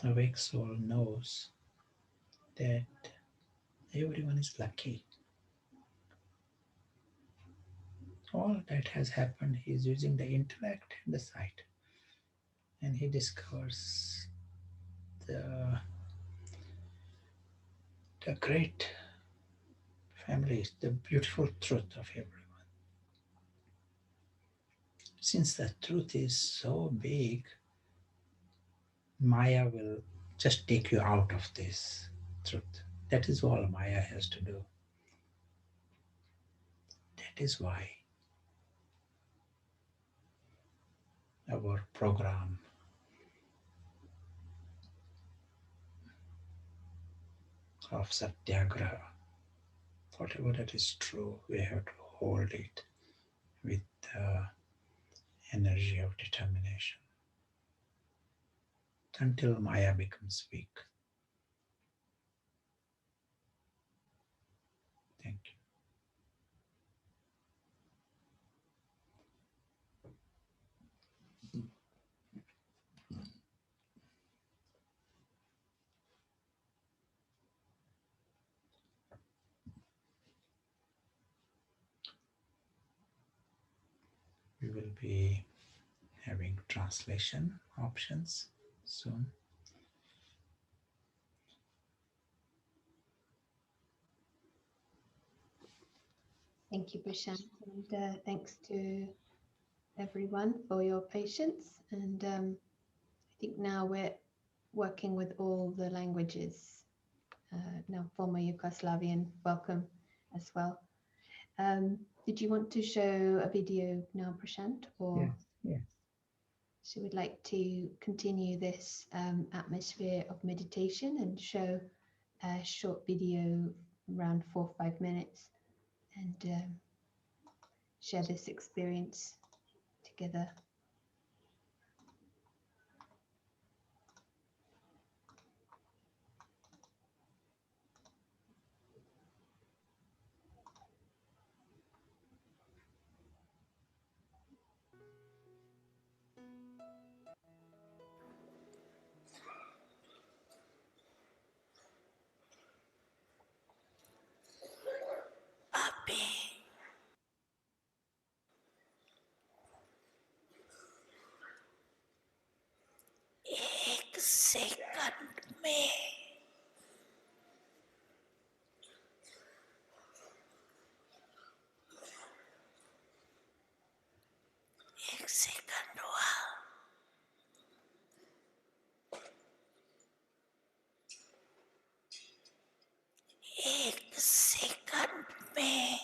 awake soul knows that everyone is lucky. All that has happened, he is using the intellect and the sight, and he discovers the, the great families, the beautiful truth of everyone. Since the truth is so big, Maya will just take you out of this truth. That is all Maya has to do. That is why our program of Satyagraha, whatever that is true, we have to hold it with the energy of determination until Maya becomes weak. Thank you. We will be having translation options soon. Thank you, Prashant, and thanks to everyone for your patience. And I think now we're working with all the languages. Now, former Yugoslavian, welcome as well. Did you want to show a video now, Prashant, or Yes, yes. so we'd like to continue this atmosphere of meditation and show a short video around 4 or 5 minutes and share this experience together. अभी एक second में एक second हुआ एक second में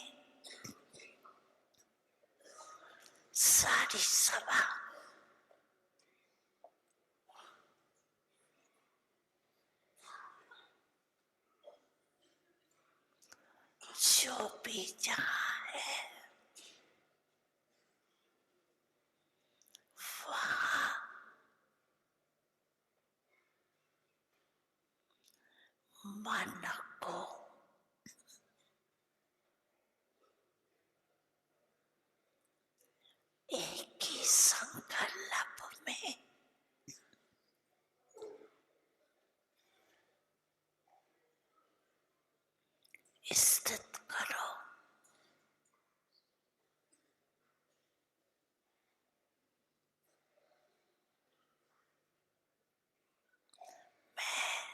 सारी सभा जो भी जहाँ है वहाँ मन को एक ही संकल्प में स्थित करो। मैं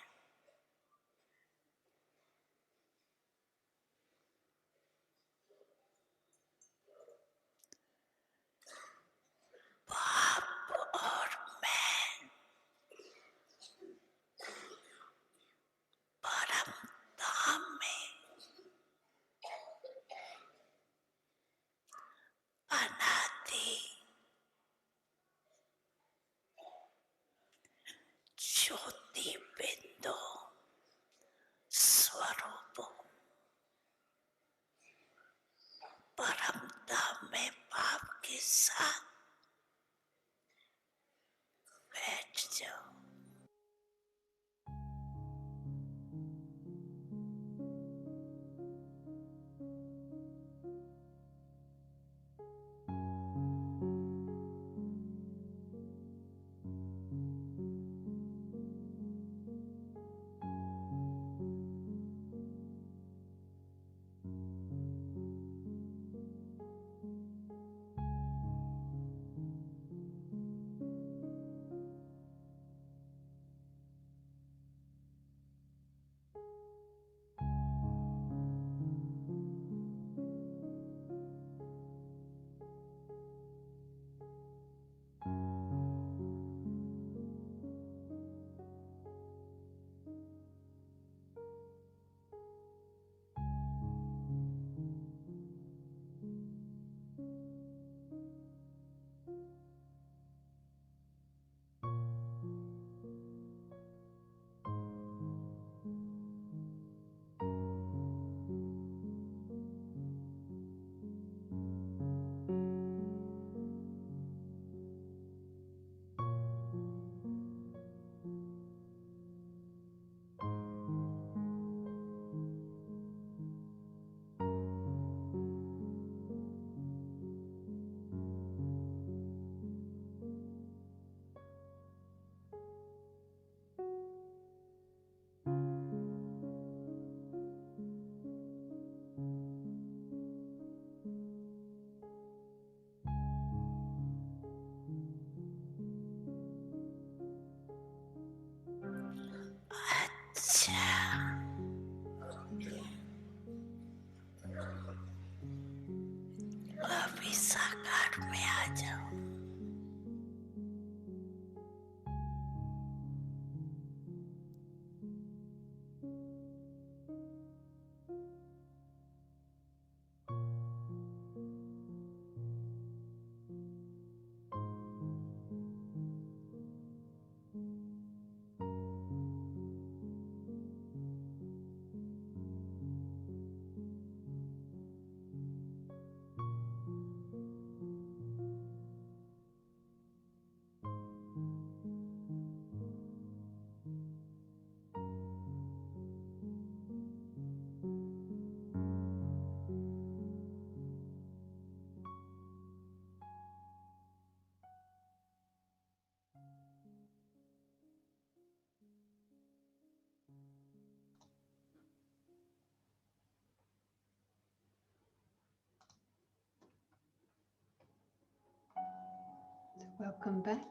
welcome back.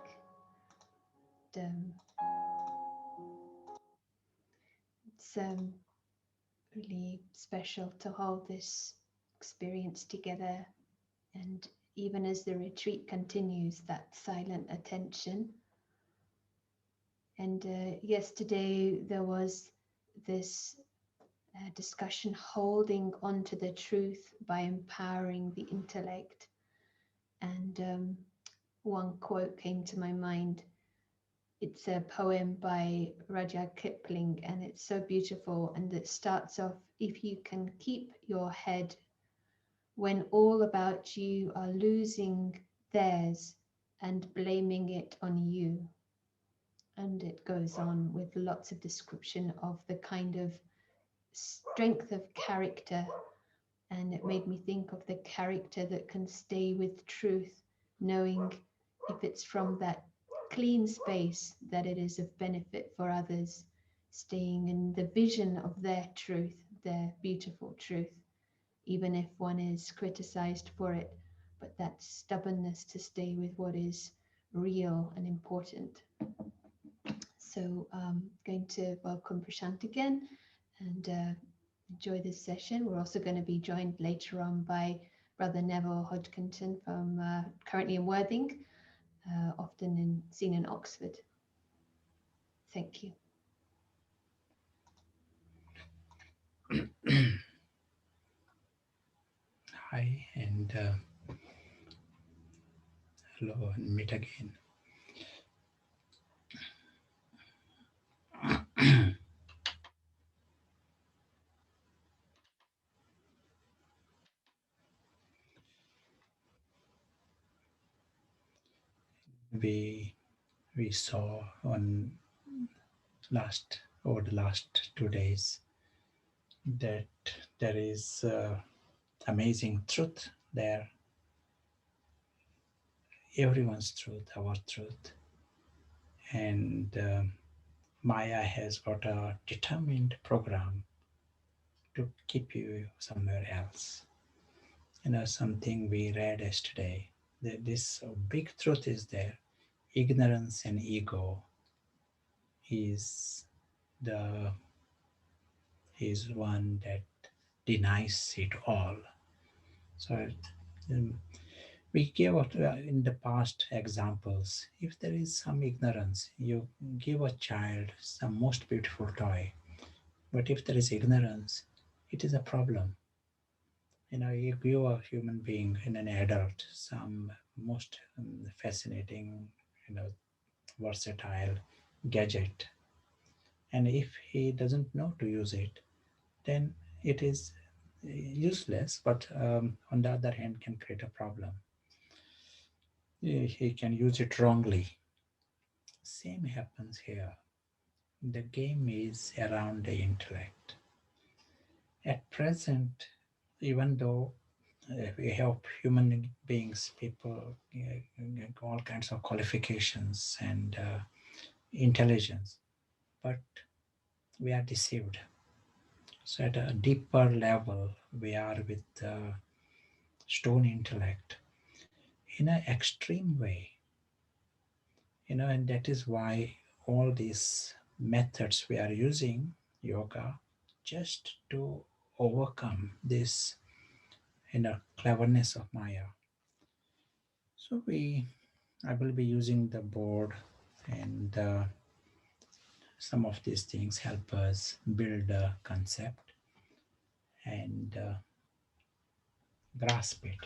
Um, it's really special to hold this experience together, and even as the retreat continues, that silent attention. And yesterday there was this discussion holding onto the truth by empowering the intellect. And one quote came to my mind. It's a poem by Rudyard Kipling, and it's so beautiful. And it starts off, if you can keep your head when all about you are losing theirs and blaming it on you. And it goes on with lots of description of the kind of strength of character. And it made me think of the character that can stay with truth, knowing if it's from that clean space that it is of benefit for others, staying in the vision of their truth, their beautiful truth, even if one is criticized for it, but that stubbornness to stay with what is real and important. So I'm going to welcome Prashant again and enjoy this session. We're also going to be joined later on by Brother Neville Hodgkinson from currently in Worthing, often seen in Oxford. Thank you. Hi, and hello, and meet again. We we saw on last over the last 2 days that there is amazing truth there, everyone's truth, our truth, and Maya has got a determined program to keep you somewhere else. Something we read yesterday, that this big truth is there. Ignorance and ego is the is one that denies it all. So um, we gave out in the past examples. If there is some ignorance, you give a child some most beautiful toy. But if there is ignorance, it is a problem. You give a human being and an adult some most fascinating, versatile gadget, and if he doesn't know to use it, then it is useless. But on the other hand, can create a problem. He can use it wrongly. Same happens here. The game is around the intellect. At present, even though we help human beings, people, all kinds of qualifications and intelligence, but we are deceived. So, at a deeper level, we are with stone intellect in an extreme way, and that is why all these methods we are using, yoga, just to overcome this cleverness of Maya. So I will be using the board, and some of these things help us build a concept and grasp it.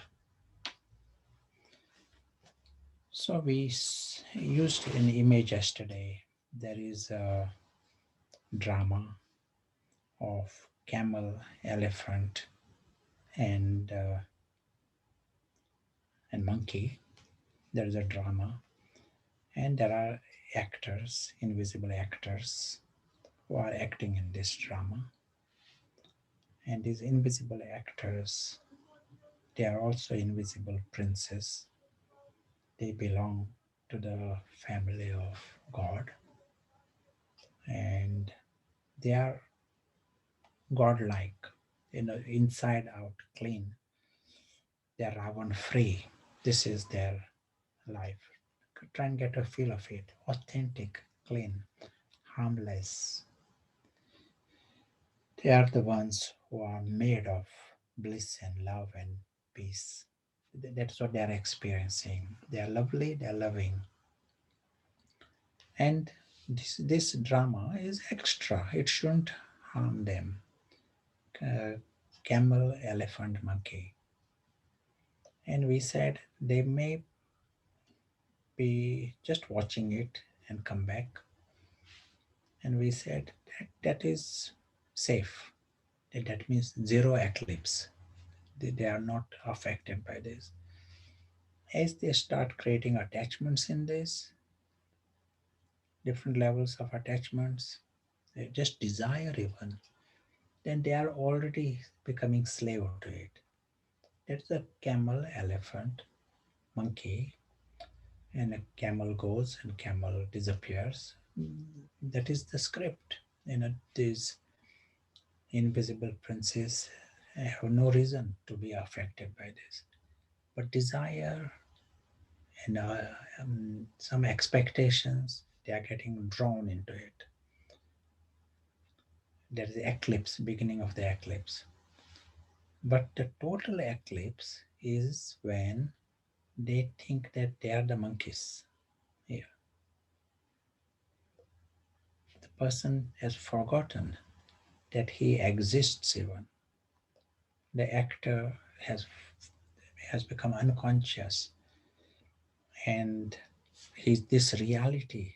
So used an image yesterday. There is a drama of camel, elephant, and monkey. There is a drama, and there are actors, invisible actors, who are acting in this drama. And these invisible actors, they are also invisible princes. They belong to the family of God, and they are godlike, inside out clean. They are Ravan free. This is their life try and get a feel of it. Authentic, clean, harmless. They are the ones who are made of bliss and love and peace. That's what they are experiencing. They are lovely, they are loving. And this drama is extra. It shouldn't harm them. Uh, Camel, elephant, monkey. And we said they may be just watching it and come back. And we said that is safe. That means zero eclipse. They are not affected by this. As they start creating attachments in this, different levels of attachments, just desire even, then they are already becoming slave to it. That's the camel, elephant, monkey, and a camel goes and camel disappears. That is the script. These invisible princes have no reason to be affected by this. But desire and some expectations, they are getting drawn into it. There is the eclipse, beginning of the eclipse. But the total eclipse is when they think that they are the monkeys. Yeah. The person has forgotten that he exists even. The actor has become unconscious, and this reality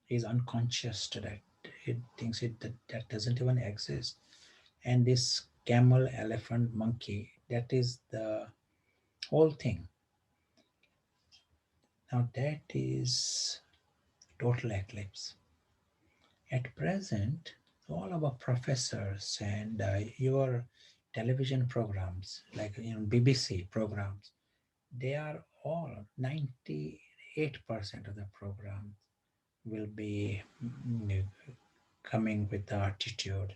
is unconscious to that. It thinks that doesn't even exist. And this camel, elephant, monkey, that is the whole thing. Now that is total eclipse. At present, all our professors and your television programs, like BBC programs, they are all 98% of the program will be coming with the attitude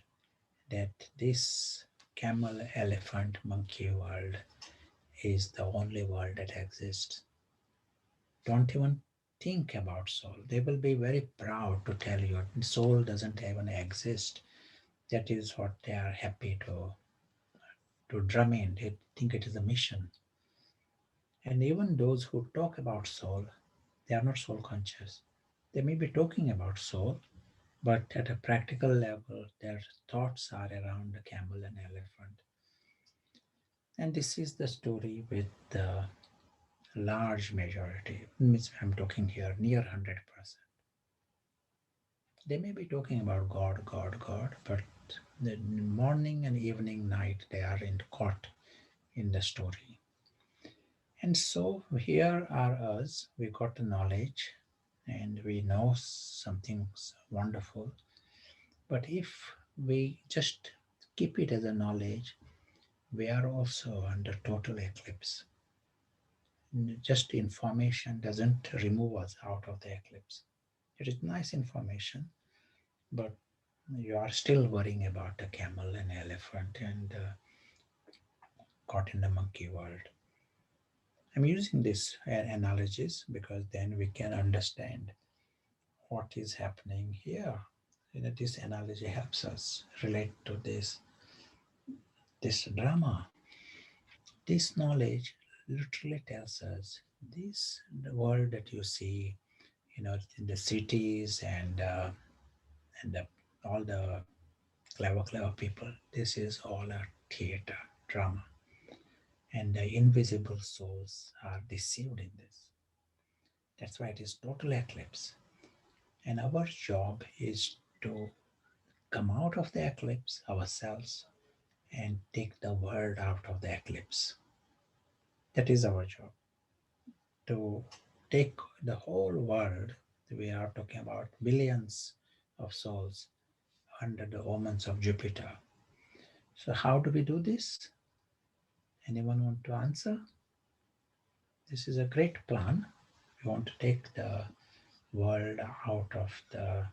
that this camel, elephant, monkey world is the only world that exists. Don't even think about soul. They will be very proud to tell you soul doesn't even exist. That is what they are happy to drum in. They think it is a mission. And even those who talk about soul, they are not soul conscious. They may be talking about soul, but at a practical level, their thoughts are around the camel and elephant. And this is the story with the large majority. Means I'm talking here near 100%. They may be talking about God, God, God, but the morning and evening, night, they are in caught in the story. And so here are us. We got the knowledge and we know something wonderful. But if we just keep it as a knowledge, we are also under total eclipse. Just information doesn't remove us out of the eclipse. It is nice information, but you are still worrying about the camel and elephant and caught in the monkey world. I'm using this analogies because then we can understand what is happening here. This analogy helps us relate to this drama. This knowledge literally tells us this the world that you see, in the cities and all the clever people. This is all a theater drama, and the invisible souls are deceived in this. That's why it is total eclipse. And our job is to come out of the eclipse ourselves and take the world out of the eclipse. That is our job. To take the whole world, we are talking about billions of souls under the omens of Jupiter. So, how do we do this? Anyone want to answer? This is a great plan. We want to take the world out of the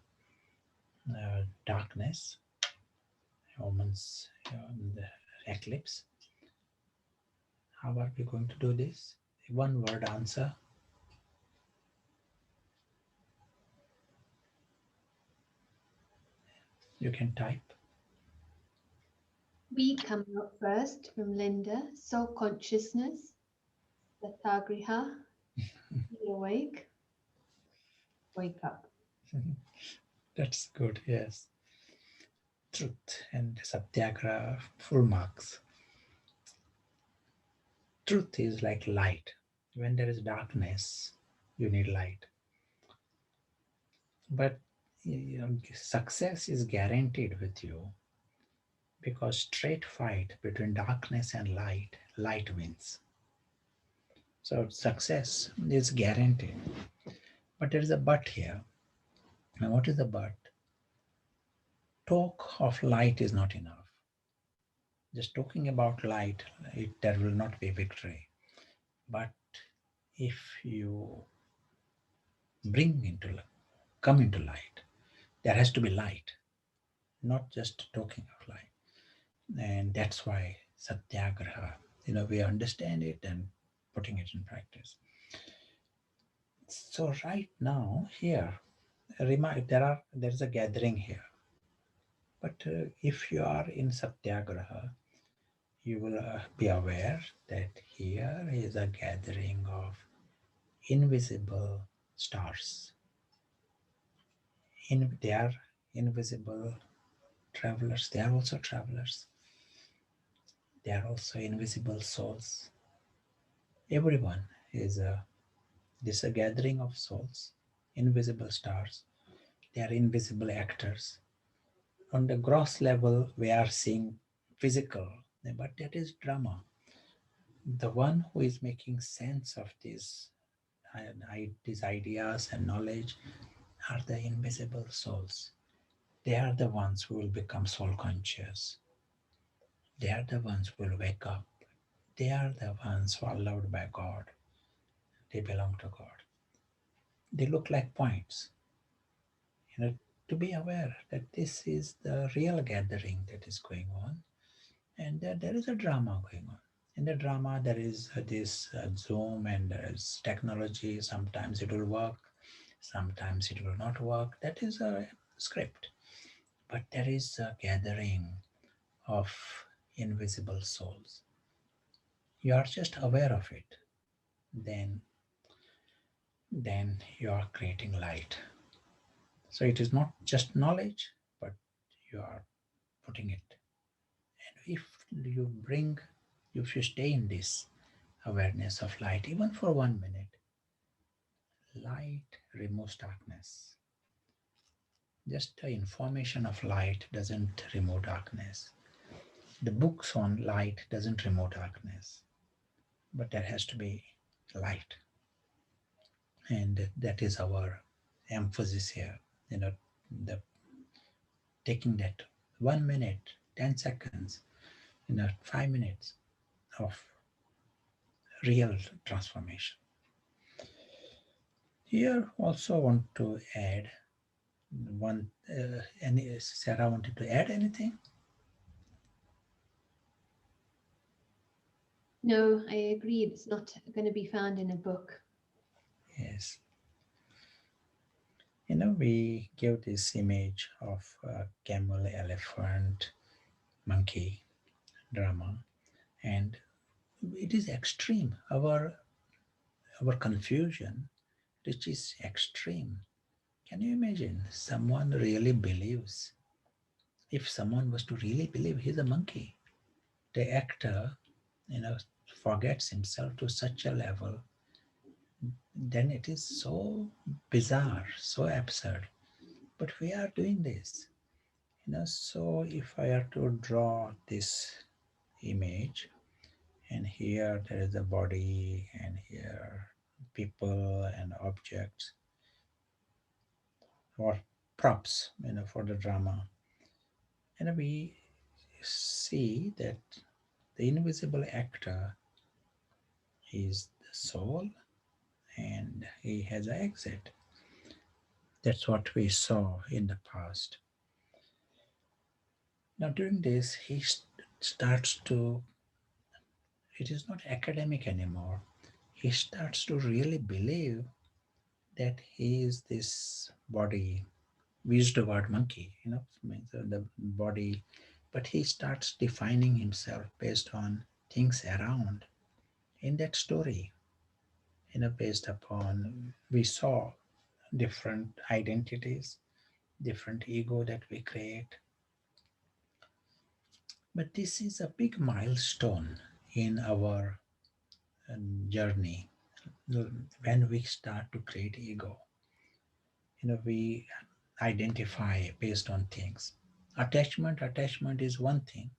darkness, omens, the eclipse. How are we going to do this? One word answer. You can type. We come out first from Linda. Soul consciousness, Satyagraha, be awake, wake up. That's good, yes. Truth and Satyagraha, full marks. Truth is like light. When there is darkness, you need light. But success is guaranteed with you because straight fight between darkness and light, light wins. So success is guaranteed. But there is a but here. Now, what is the but? Talk of light is not enough. Just talking about light, there will not be victory. But if you bring into come into light, there has to be light, not just talking of light. And that's why Satyagraha, we understand it and putting it in practice. So right now here, there is a gathering here. But if you are in Satyagraha, you will be aware that here is a gathering of invisible stars. They are invisible travelers. They are also travelers. They are also invisible souls. Everyone is a gathering of souls, invisible stars. They are invisible actors. On the gross level, we are seeing physical, but that is drama. The one who is making sense of these ideas and knowledge are the invisible souls. They are the ones who will become soul conscious. They are the ones who will wake up. They are the ones who are loved by God. They belong to God. They look like points. You know, to be aware that this is the real gathering that is going on, and that there is a drama going on. In the drama, there is this Zoom and there is technology. Sometimes it will work, sometimes it will not work. That is a script. But there is a gathering of invisible souls. You are just aware of it, then you are creating light. So it is not just knowledge, but you are putting it. And if you stay in this awareness of light, even for 1 minute, light removes darkness. Just the information of light doesn't remove darkness. The books on light doesn't remove darkness, but there has to be light. And that is our emphasis here. The taking that 1 minute, 10 seconds, 5 minutes of real transformation. Here also want to add one. Any Sarah wanted to add anything? No, I agree. It's not going to be found in a book. Yes. We give this image of camel, elephant, monkey drama, and it is extreme. Our confusion, which is extreme. Can you imagine someone really believes? If someone was to really believe he's a monkey, the actor, forgets himself to such a level, then it is so bizarre, so absurd. But we are doing this. So if I are to draw this image, and here there is a body, and here people and objects, or props, for the drama, and we see that the invisible actor is the soul, and he has an exit. That's what we saw in the past. Now, during this, starts to, it is not academic anymore. He starts to really believe that he is this body, We used the word monkey, means the body, but he starts defining himself based on things around. In that story, based upon we saw different identities, different ego that we create. But this is a big milestone in our journey. When we start to create ego, we identify based on things. Attachment is one thing,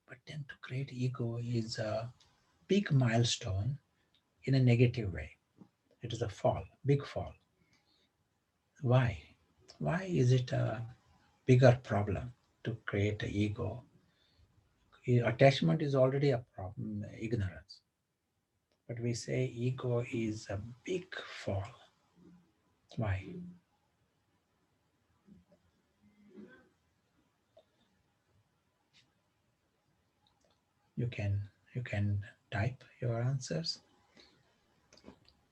but then to create ego is a big milestone in a negative way. It is a fall, big fall. Why? Why is it a bigger problem to create an ego? Attachment is already a problem, ignorance. But we say ego is a big fall. Why? You can you can type your answers.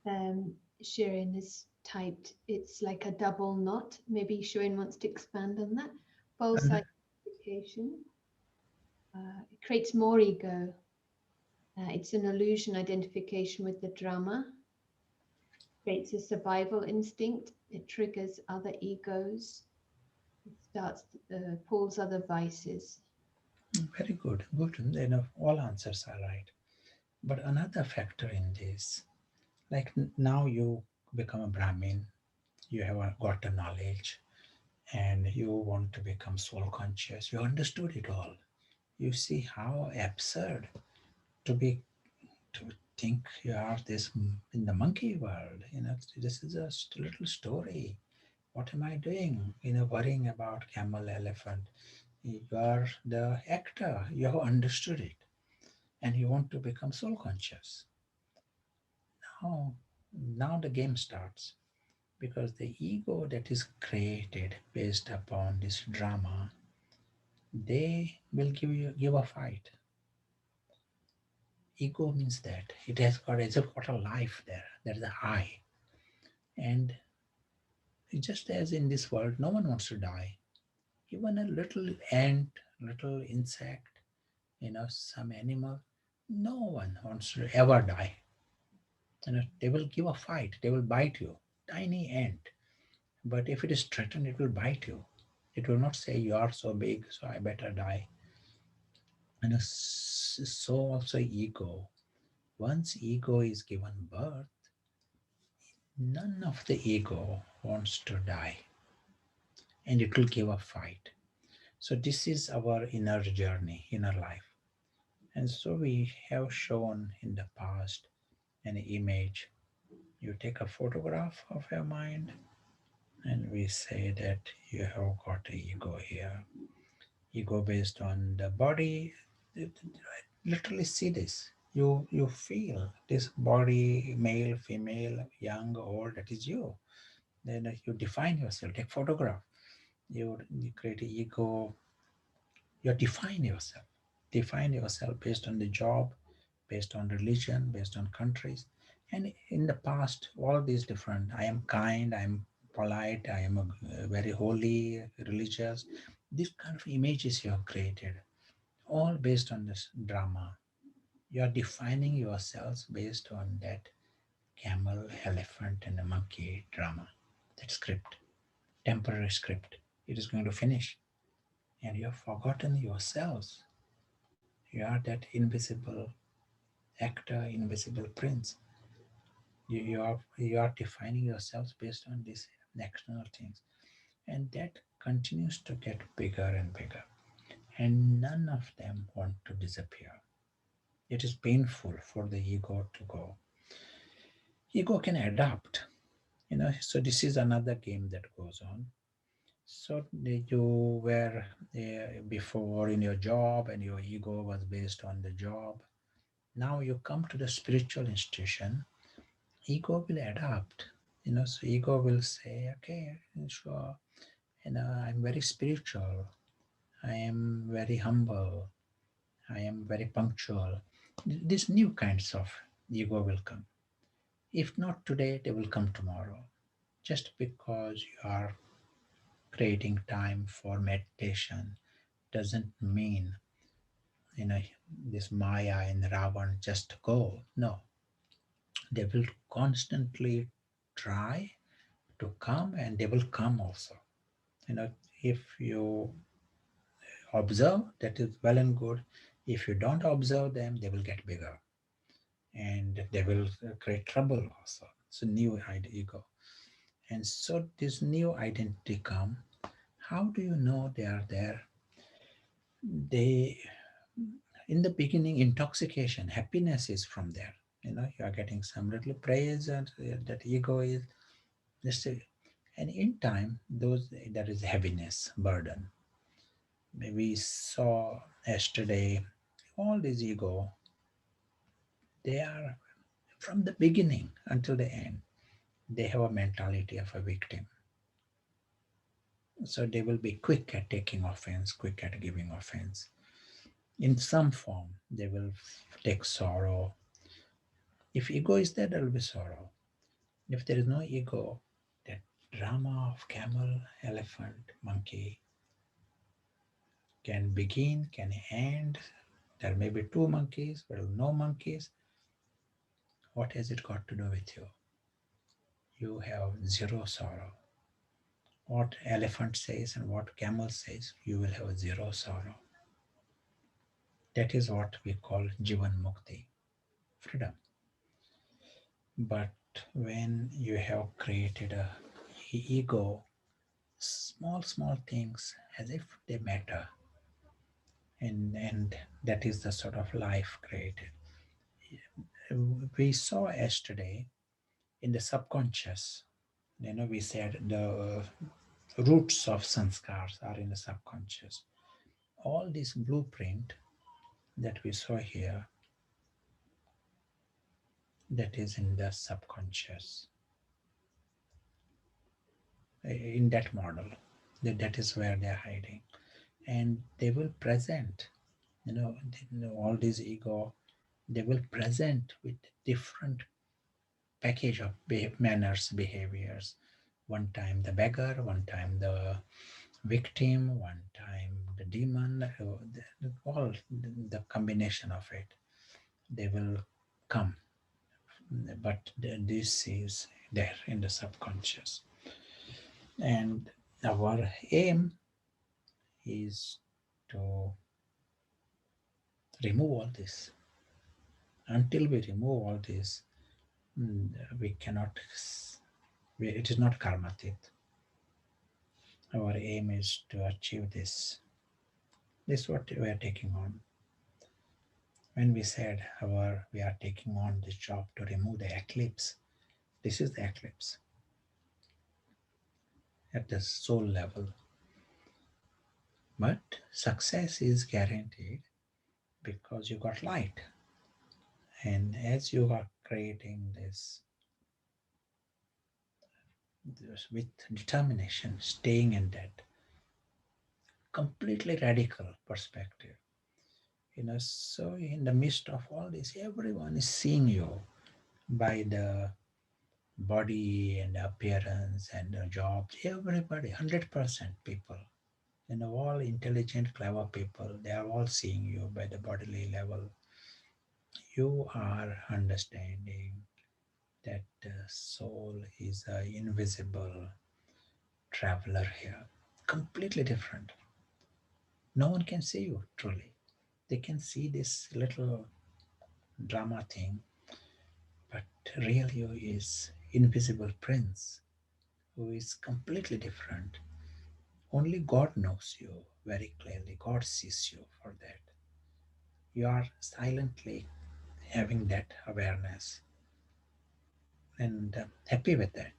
Shirin has typed, it's like a double knot. Maybe Shirin wants to expand on that. False And identification. It creates more ego. It's an illusion identification with the drama. Creates a survival instinct. It triggers other egos. It starts, pulls other vices. very good, good. All answers are right. But another factor in this, like now you become a Brahmin, you have got a knowledge, and you want to become soul conscious. You understood it all. You see how absurd to be to think you are this in the monkey world. This is just a little story. What am I doing? Worrying about camel, elephant. You are the actor. You have understood it, and you want to become soul conscious. Now, now the game starts because the ego that is created based upon this drama, they will give a fight. Ego means that it's got a life there. There's a I, and just as in this world, no one wants to die. Even a little ant, little insect, some animal, no one wants to ever die. They will give a fight. They will bite you. Tiny ant, but if it is threatened, it will bite you. It will not say you are so big, so I better die. So also ego. Once ego is given birth, none of the ego wants to die, and it will give a fight. So this is our inner journey, inner life. And so we have shown in the past an image. You take a photograph of your mind, and we say that you have got a ego here. Ego based on the body. Literally see this. You feel this body, male, female, young, old. That is you. Then you define yourself. Take photograph. You create an ego. You define yourself. Define yourself based on the job, based on religion, based on countries. And in the past, all these different. I am kind. I am polite. I am very holy, religious. These kind of images you have created, all based on this drama. You are defining yourselves based on that camel, elephant, and a monkey drama. That script, temporary script. It is going to finish, and you have forgotten yourselves. You are that invisible actor, invisible prince. You are defining yourselves based on these external things, and that continues to get bigger and bigger. And none of them want to disappear. It is painful for the ego to go. Ego can adapt, so this is another game that goes on. So you were before in your job, and your ego was based on the job. Now you come to the spiritual institution, ego will adapt. So ego will say, okay, sure, I'm very spiritual, I am very humble, I am very punctual. These new kinds of ego will come. If not today, they will come tomorrow. Just because you are creating time for meditation doesn't mean, you know, this Maya and Ravan just go. No, they will constantly try to come, and they will come also. You know, if you observe, that is well and good. If you don't observe them, they will get bigger, and they will create trouble also. So new ego. And so this new identity come. How do you know they are there? They, in the beginning, intoxication, happiness is from there. You know, you are getting some little praise, and that ego is just and in time, those there is heaviness, burden. We saw yesterday all this ego, they are from the beginning until the end, they have a mentality of a victim. So they will be quick at taking offense, quick at giving offense. In some form, they will take sorrow. If ego is there, there will be sorrow. If there is no ego, that drama of camel, elephant, monkey can begin, can end. There may be two monkeys, but no monkeys. What has it got to do with you? You have zero sorrow. What elephant says and what camel says, you will have zero sorrow. That is what we call Jivan Mukti, freedom. But when you have created a ego, small, small things as if they matter, and that is the sort of life created. We saw yesterday in the subconscious, we said the roots of sanskars are in the subconscious. All this blueprint that we saw here, that is in the subconscious, in that model, that is where they're hiding, and they will present, all this ego, they will present with different package of manners, behaviors. One time the beggar, one time the victim, one time the demon, all the combination of it, they will come. But this is there in the subconscious. And our aim is to remove all this. Until we remove all this, we cannot, it is not karmatit. Our aim is to achieve this. This is what we are taking on. When we said we are taking on this job to remove the eclipse, this is the eclipse at the soul level. But success is guaranteed because you got light. And as you are creating this with determination, staying in that completely radical perspective, so in the midst of all this, everyone is seeing you by the body and appearance and jobs. Everybody, 100% people, all intelligent, clever people, they are all seeing you by the bodily level. You are understanding that the soul is an invisible traveler here, completely different. No one can see you truly. They can see this little drama thing, but real you is invisible prince who is completely different. Only God knows you very clearly. God sees you for that. You are silently having that awareness and happy with that.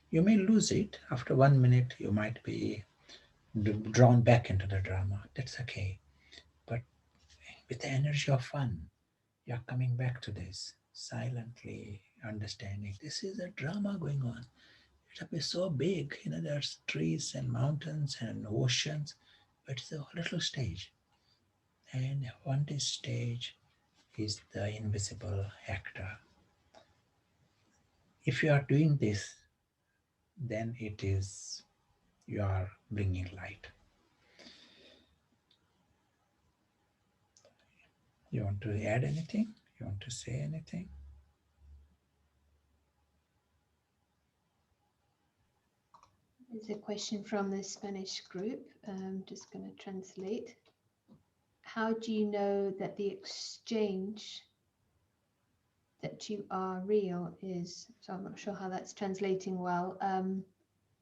You may lose it after 1 minute, you might be drawn back into the drama. That's okay. But with the energy of fun, you're coming back to this, silently understanding this is a drama going on. It'll be so big, there's trees and mountains and oceans, but it's a little stage. And on this stage is the invisible actor. If you are doing this, then it is you are bringing light. You want to add anything? You want to say anything? There's a question from the Spanish group. I'm just going to translate. How do you know that the exchange that you are real is, so I'm not sure how that's translating well.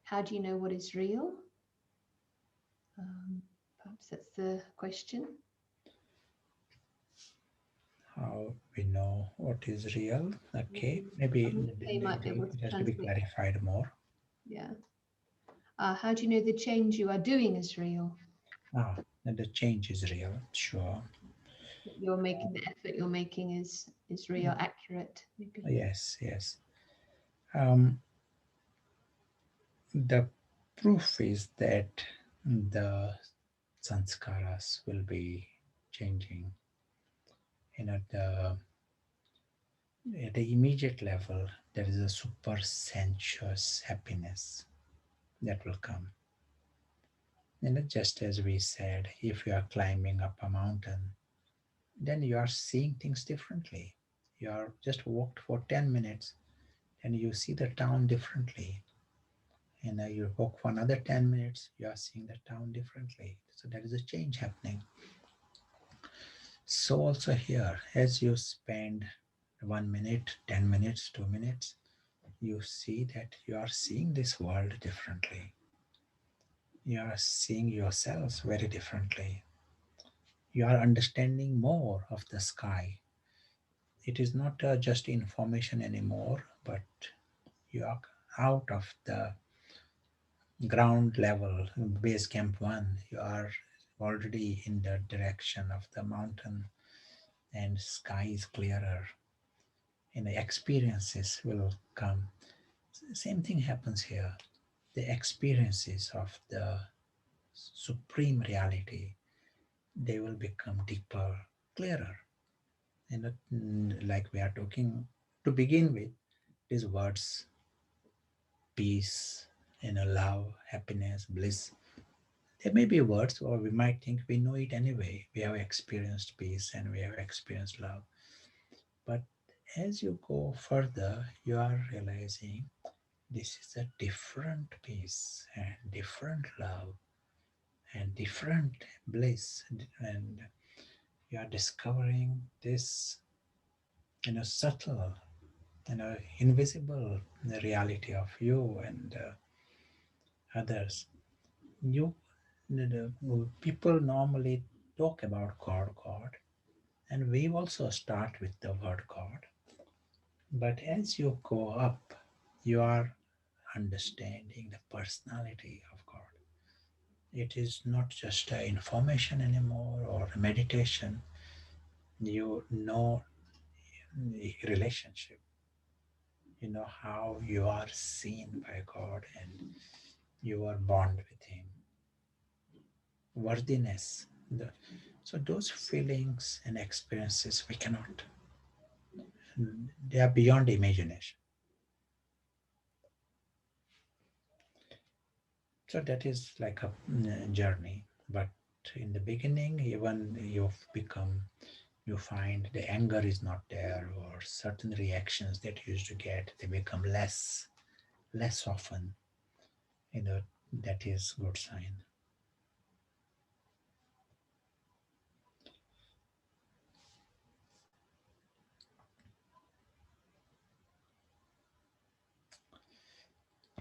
How do you know what is real? Perhaps that's the question. How we know what is real? Okay, maybe They might be able to it has to be translate. clarified more. Yeah. How do you know the change you are doing is real? That the change is real, sure. That you're making, the effort you're making is real, accurate, maybe. Yes, yes. Um, the proof is that the sanskaras will be changing. At the immediate level, there is a super sensuous happiness that will come. Just as we said, if you are climbing up a mountain, then you are seeing things differently. You are just walked for 10 minutes and you see the town differently. And you walk for another 10 minutes, you are seeing the town differently. So there is a change happening. So also here, as you spend 1 minute, 10 minutes, 2 minutes, you see that you are seeing this world differently. You are seeing yourselves very differently. You are understanding more of the sky. It is not just information anymore, but you are out of the ground level, base camp one. You are already in the direction of the mountain, and sky is clearer. And the experiences will come. Same thing happens here. The experiences of the supreme reality, they will become deeper, clearer. And like we are talking to begin with, these words, peace, love, happiness, bliss. There may be words, or we might think we know it anyway. We have experienced peace and we have experienced love. But as you go further, you are realizing this is a different peace and different love and different bliss. And you are discovering this, subtle, invisible reality of you and others. You, people normally talk about God, God, and we also start with the word God. But as you go up, you are understanding the personality of God. It is not just information anymore or meditation. You know the relationship. You know how you are seen by God and you are bond with Him. Worthiness. So those feelings and experiences we cannot. They are beyond imagination. So that is like a journey. But in the beginning, even you find the anger is not there, or certain reactions that you used to get, they become less often. You know, that is good sign.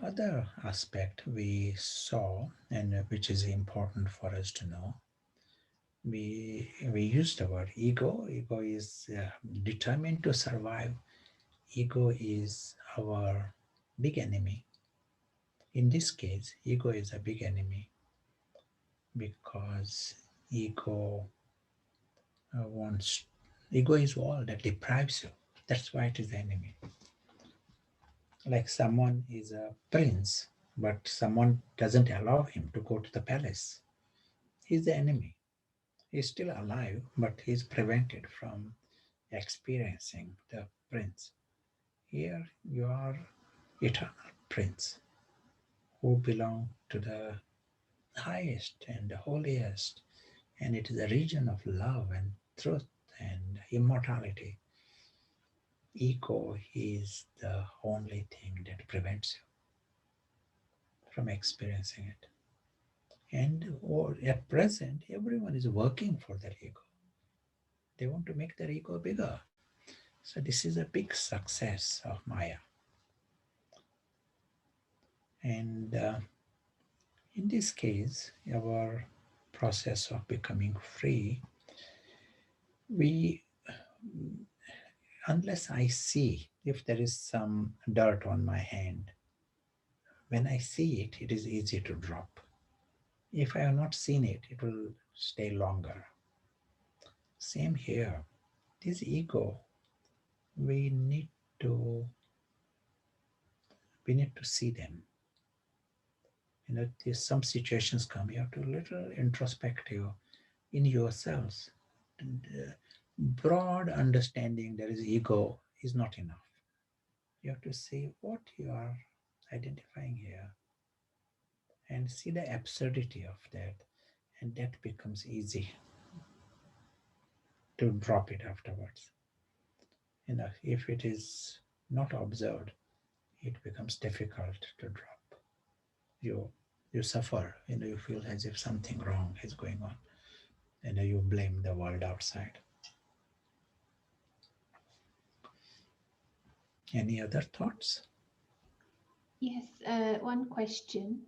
Other aspect we saw, and which is important for us to know, we used the word ego. Ego is determined to survive. Ego is our big enemy. In this case, ego is a big enemy because ego wants, ego is all that deprives you. That's why it is the enemy. Like someone is a prince, but someone doesn't allow him to go to the palace. He's the enemy. He's still alive, but he's prevented from experiencing the prince. Here you are eternal prince who belong to the highest and the holiest, and it is a region of love and truth and immortality. Ego is the only thing that prevents you from experiencing it. And or at present, everyone is working for their ego. They want to make their ego bigger. So this is a big success of Maya. And in this case, our process of becoming free, we, unless I see if there is some dirt on my hand, when I see it, it is easy to drop. If I have not seen it, it will stay longer. Same here. This ego, we need to we need to see them. There's some situations come, you have to little introspective in yourselves. And, broad understanding there is ego is not enough. You have to see what you are identifying here and see the absurdity of that, and that becomes easy to drop it afterwards. If it is not observed, it becomes difficult to drop. You you suffer, you feel as if something wrong is going on, and you blame the world outside. Any other thoughts? Yes, one question.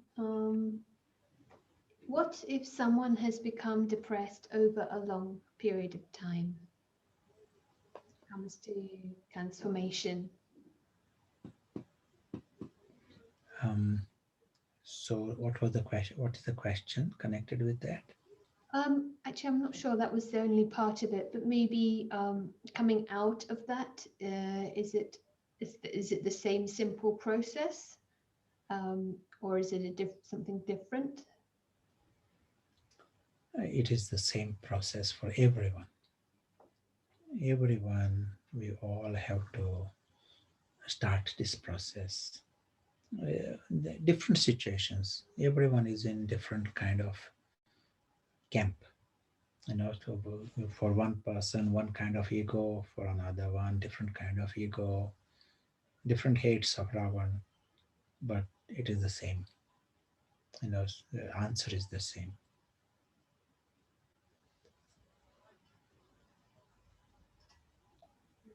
What if someone has become depressed over a long period of time? Comes to transformation. Um, so, what was the question? What is the question connected with that? Actually, I'm not sure that was the only part of it, but maybe coming out of that, is it the same simple process, or is it something different? It is the same process for everyone. Everyone, we all have to start this process. The different situations. Everyone is in different kind of camp. So for one person, one kind of ego; for another one, different kind of ego, different hates of Ravan. But it is the same. The answer is the same.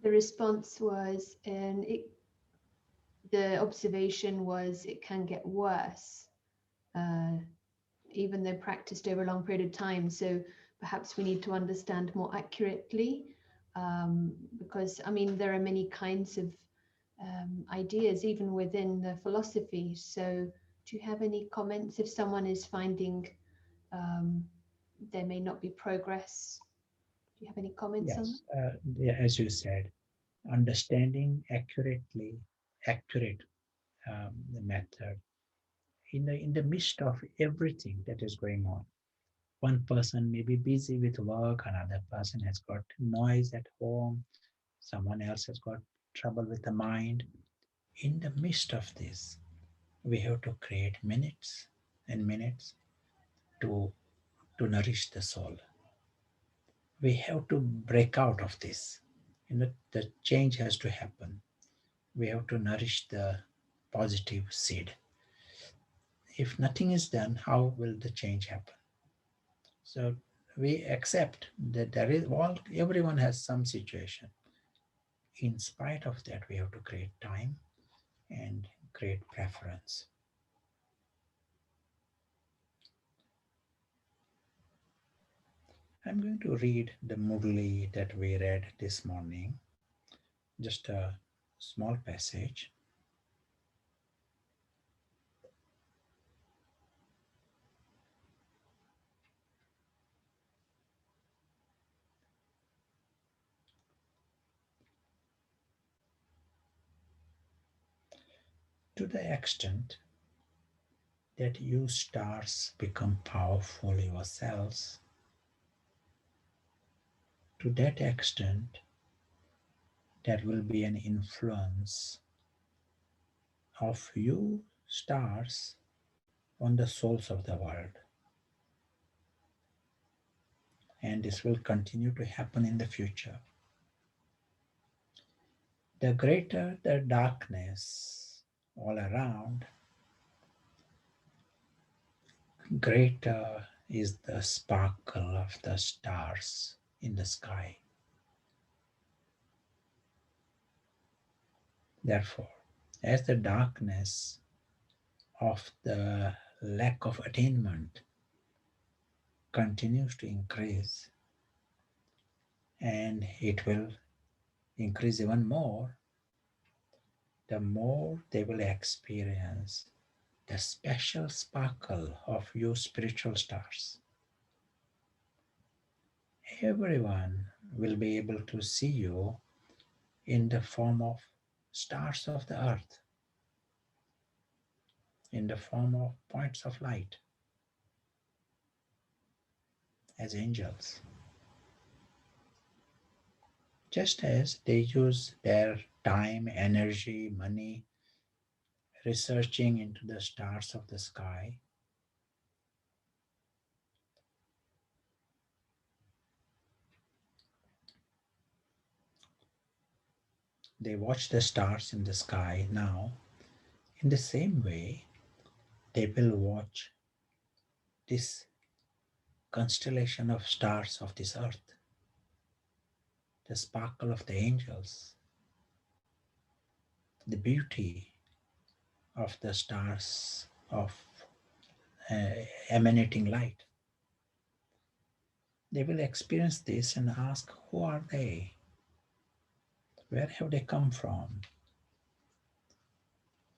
The response was, the observation was it can get worse, uh, even though practiced over a long period of time. So perhaps we need to understand more accurately, because I mean there are many kinds of ideas even within the philosophy. So do you have any comments if someone is finding um, there may not be progress? Do you have any comments on that? Yes, yeah, as you said, understanding accurate the method in the midst of everything that is going on. One person may be busy with work, another person has got noise at home, someone else has got trouble with the mind. In the midst of this, we have to create minutes and minutes to nourish the soul. We have to break out of this. The change has to happen. We have to nourish the positive seed. If nothing is done, how will the change happen? So we accept that there is everyone has some situation. In spite of that, we have to create time and create preference. I'm going to read the Murli that we read this morning, just a small passage. To the extent that you stars become powerful yourselves, to that extent, there will be an influence of you stars on the souls of the world. And this will continue to happen in the future. The greater the darkness all around, greater is the sparkle of the stars in the sky. Therefore, as the darkness of the lack of attainment continues to increase, and it will increase even more, the more they will experience the special sparkle of you spiritual stars. Everyone will be able to see you in the form of stars of the earth, in the form of points of light, as angels. Just as they use their time, energy, money researching into the stars of the sky, they watch the stars in the sky now. In the same way, they will watch this constellation of stars of this earth, the sparkle of the angels, the beauty of the stars of emanating light. They will experience this and ask, who are they? Where have they come from?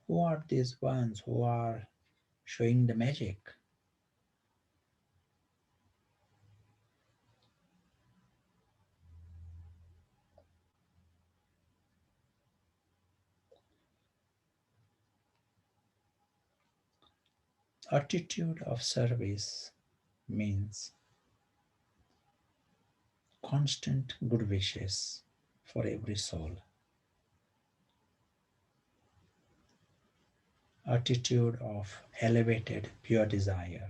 Who are these ones who are showing the magic? Attitude of service means constant good wishes for every soul. Attitude of elevated pure desire.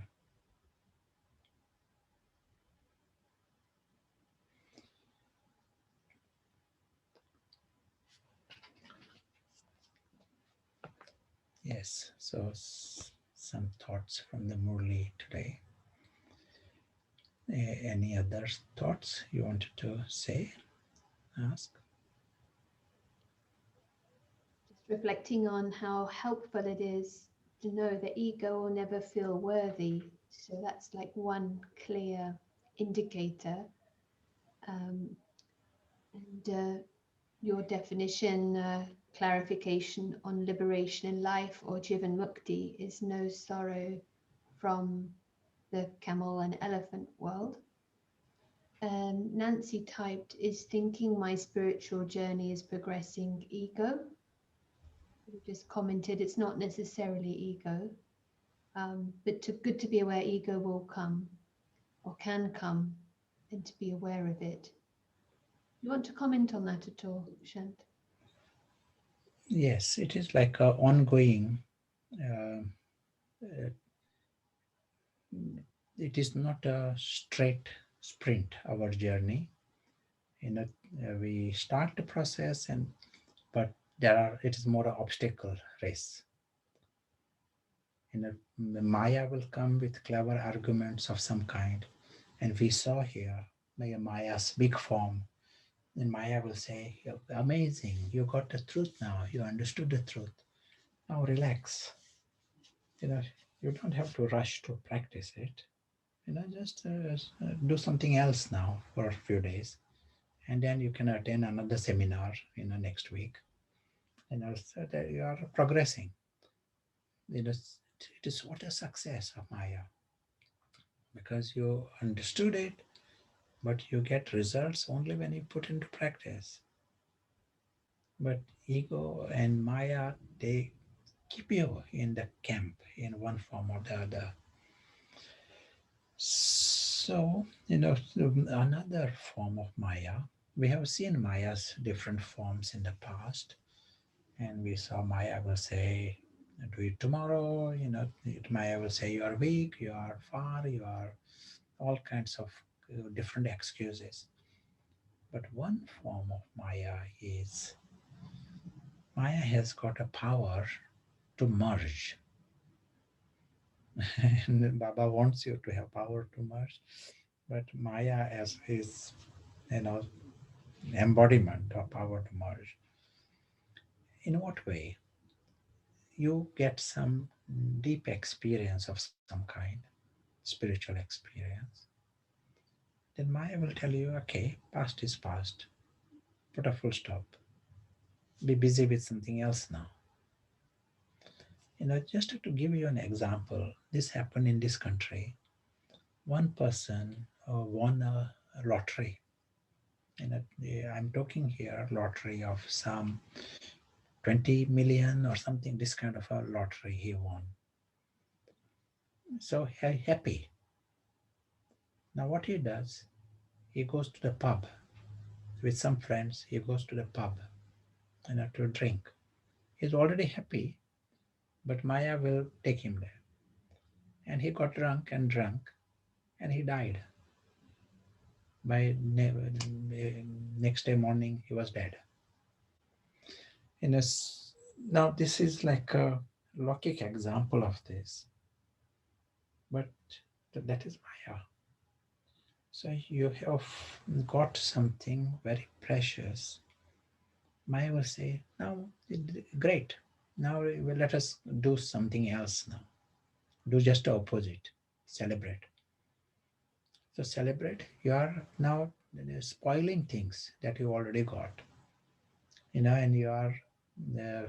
Yes, so some thoughts from the Murli today. Any other thoughts you wanted to say, ask? Just reflecting on how helpful it is to know that ego will never feel worthy. So that's like one clear indicator. And your definition, clarification on liberation in life or Jivan Mukti is no sorrow from the camel and elephant world. Nancy typed, is thinking my spiritual journey is progressing ego? You just commented it's not necessarily ego, but good to be aware ego will come or can come, and to be aware of it. You want to comment on that at all, Shant? Yes, it is like an ongoing, uh, uh, it is not a straight sprint, our journey. We start the process, but it is more an obstacle race. Maya will come with clever arguments of some kind, and we saw here Maya's big form. Then Maya will say, amazing, you got the truth now, you understood the truth, now relax. You don't have to rush to practice it. Just do something else now for a few days, and then you can attend another seminar next week. So that you are progressing. It is what a success of Maya, because you understood it, but you get results only when you put into practice. But ego and Maya, they keep you in the camp in one form or the other. So, another form of Maya, we have seen Maya's different forms in the past, and we saw Maya will say, do it tomorrow. Maya will say you are weak, you are far, you are all kinds of different excuses. But one form of Maya is Maya has got a power to merge. And Baba wants you to have power to merge, but Maya as his, you know, embodiment of power to merge. In what way? You get some deep experience of some kind, spiritual experience. Then Maya will tell you, okay, past is past. Put a full stop. Be busy with something else now. Just to give you an example, this happened in this country. One person won a lottery. I'm talking here lottery of some 20 million or something, this kind of a lottery he won. So happy. Now what he does, he goes to the pub with some friends. He goes to the pub, to drink. He's already happy, but Maya will take him there. And he got drunk and drunk, and he died. By next day morning, he was dead. In a, Now this is like a Lockic example of this, but that is Maya. So you have got something very precious. Maya will say, now, great. Now let us do something else now. Do just the opposite. Celebrate. So celebrate. You are now spoiling things that you already got. And you are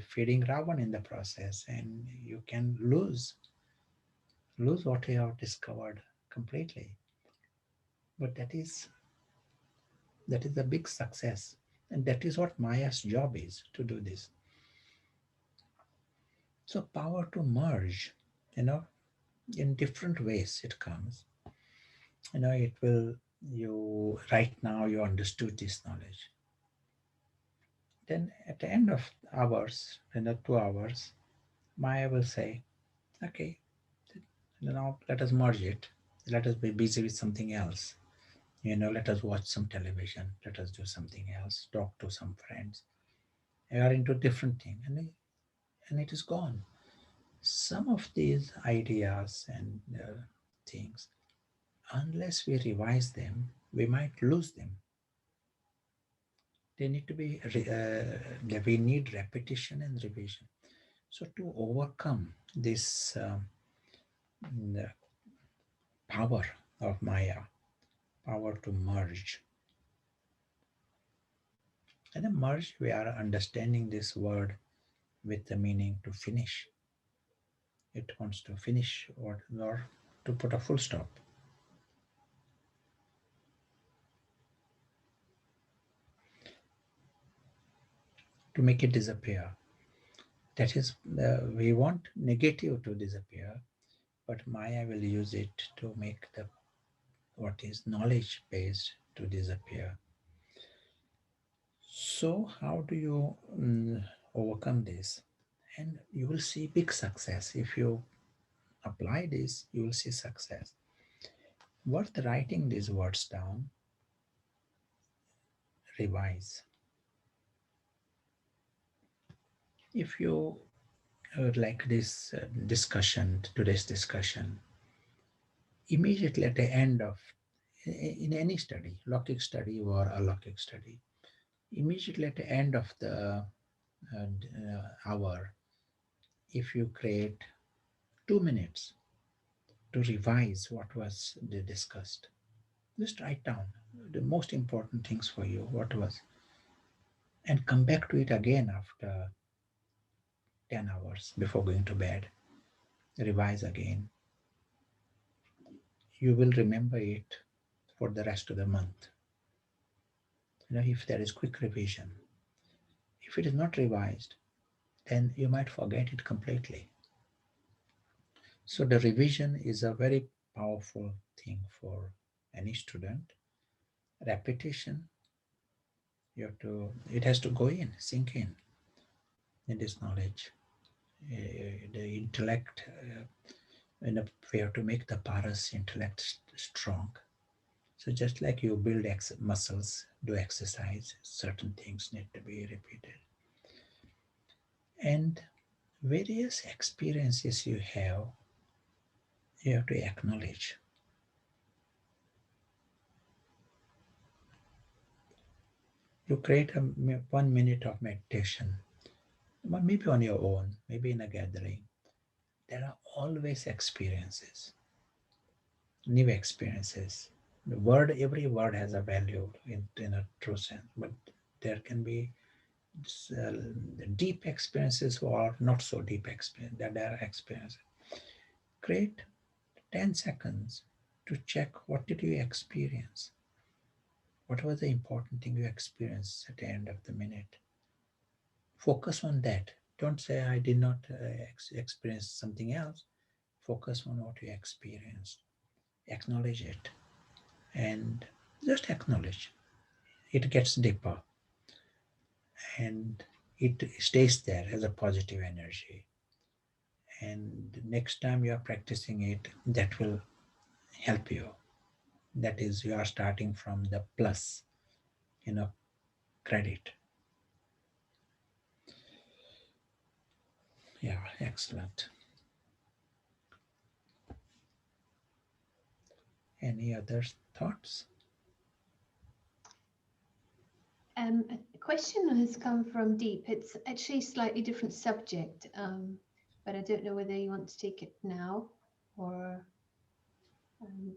feeding Ravan in the process, and you can lose what you have discovered completely. But that is a big success, and that is what Maya's job is, to do this. So power to merge, you know in different ways it comes. It will, you right now you understood this knowledge. Then at the end of hours, 2 hours, Maya will say, okay, now let us merge it. Let us be busy with something else. Let us watch some television. Let us do something else. Talk to some friends. We are into different thing, and it is gone. Some of these ideas and things, unless we revise them, we might lose them. They need to be, we need repetition and revision. So to overcome this power of Maya, power to merge, and a merge, we are understanding this word with the meaning to finish. It wants to finish, or to put a full stop. To make it disappear. That is, we want negative to disappear, but Maya will use it to make the what is knowledge based to disappear. So how do you overcome this? And you will see big success. If you apply this, you will see success. Worth writing these words down. Revise. If you like this today's discussion, immediately at the end of, in any study, Lockic study or alokik study, immediately at the end of the hour, if you create 2 minutes to revise what was discussed, just write down the most important things for you, what was, and come back to it again after 10 hours before going to bed. Revise again. You will remember it for the rest of the month. If there is quick revision. If it is not revised, then you might forget it completely. So the revision is a very powerful thing for any student. Repetition, it has to go in, sink in this knowledge. the intellect. We have to make the paras intellect strong. So just like you build muscles, do exercise, certain things need to be repeated. And various experiences you have to acknowledge. You create 1 minute of meditation, maybe on your own, maybe in a gathering. There are always experiences, new experiences. Every word has a value in a true sense, but there can be uh, deep experiences or not so deep experience. There are experiences. Create 10 seconds to check what did you experience. What was the important thing you experienced at the end of the minute? Focus on that. Don't say I did not experience something else. Focus on what you experienced. Acknowledge it and just acknowledge. It gets deeper and it stays there as a positive energy. And next time you are practicing it, that will help you. That is, you are starting from the plus, you know, credit. Yeah, excellent. Any other thoughts? A question has come from Deep. It's actually a slightly different subject, but I don't know whether you want to take it now or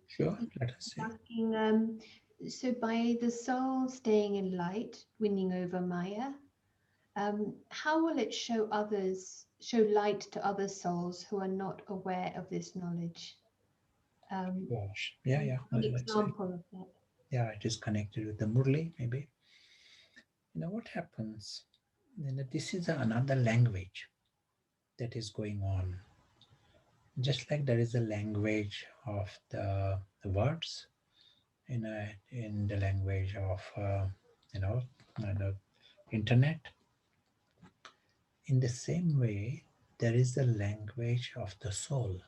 Sure, let us see. asking. So, by the soul staying in light, winning over Maya, how will it show light to other souls who are not aware of this knowledge? Um, Gosh. Yeah, yeah. an Let's say, example of that. yeah, it is connected with the Murli, maybe. What happens? This is another language that is going on. Just like there is a language of the words, in the language of you know the internet. In the same way, there is a language of the soul,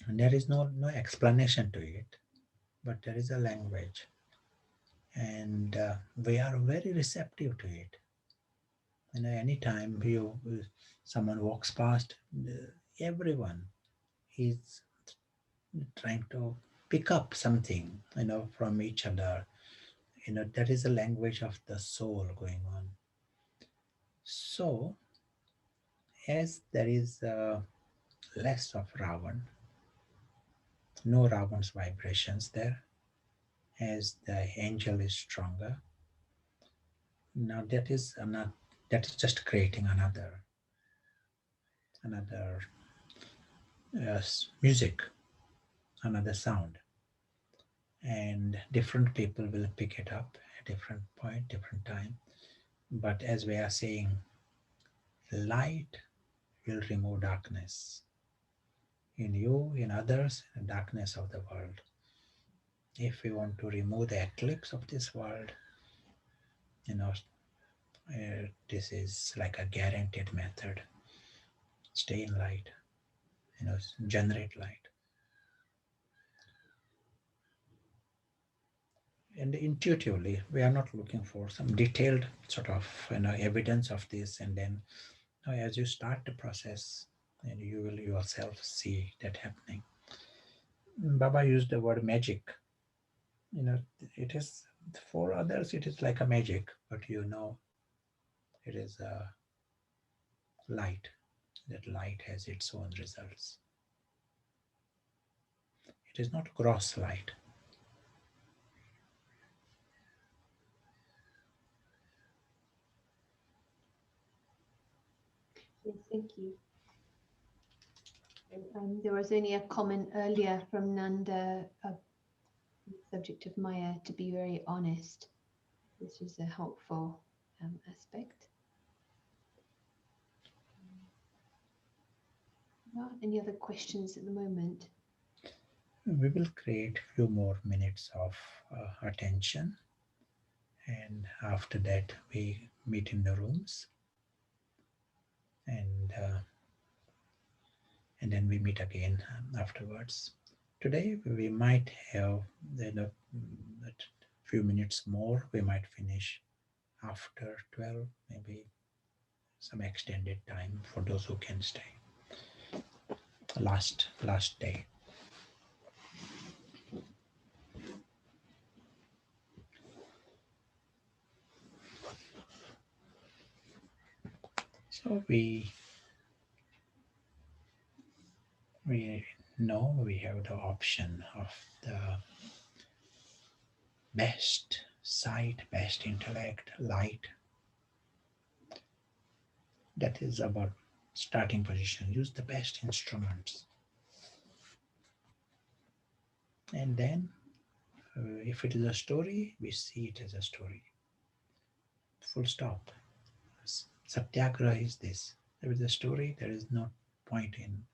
and there is no explanation to it, but there is a language, and we are very receptive to it. Anytime someone walks past, everyone is trying to pick up something, from each other. There is a language of the soul going on. So, as there is less of Ravan, no Ravan's vibrations there, as the angel is stronger, now that is just creating another music, another sound, and different people will pick it up at different point, different time. But as we are saying, light will remove darkness in you, in others, the darkness of the world. If we want to remove the eclipse of this world, you know, this is like a guaranteed method. Stay in light, generate light. And intuitively, we are not looking for some detailed sort of evidence of this, and then as you start the process, and you will yourself see that happening. Baba used the word magic. It is, for others it is like a magic, but it is a light. That light has its own results. It is not gross light. Yes, thank you. There was only a comment earlier from Nanda, the subject of Maya, to be very honest. This is a helpful aspect. Any other questions at the moment? We will create few more minutes of attention, and after that we meet in the rooms. and then we meet again afterwards. Today we might have that few minutes more. We might finish after 12, maybe some extended time for those who can stay. Last day. So we know we have the option of the best sight, best intellect, light. That is about starting position. Use the best instruments, and then if it is a story, we see it as a story. Full stop. Satyagraha is this. There is a story. There is no point in